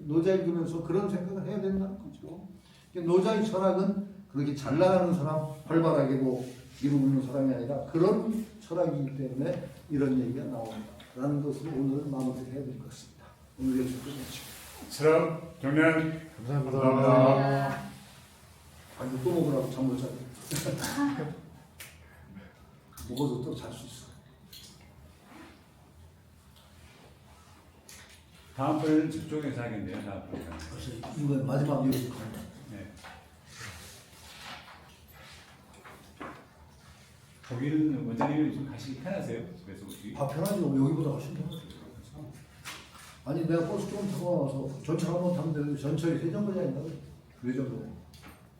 노자 읽으면서 그런 생각을 해야 된다는 거죠. 노자의 철학은 그렇게 잘 나가는 사람, 활발하게 뭐 이루고 있는 사람이 아니라 그런 철학이기 때문에 이런 얘기가 나온다라는 것으로 오늘은 마무리해야 될 것 같습니다. 오늘 여기서 끝내죠. 철학 경련 감사합니다. 아니 또 먹으라고 잠 못 자게. 먹어도 또 잘 수 있어. 다음 번은 저쪽에서 하겠네요. 다음 번. 그래서 이번 마지막 여기서 갑니다. 네. 거기는 원장님이 좀 가시기 편하세요? 집에서 오시기? 편하죠. 여기보다 훨씬 편하죠. 아니 내가 버스 조금 타고 와서 전철 한번 타면 되는데 전철이 3정거장인가 그래 정도.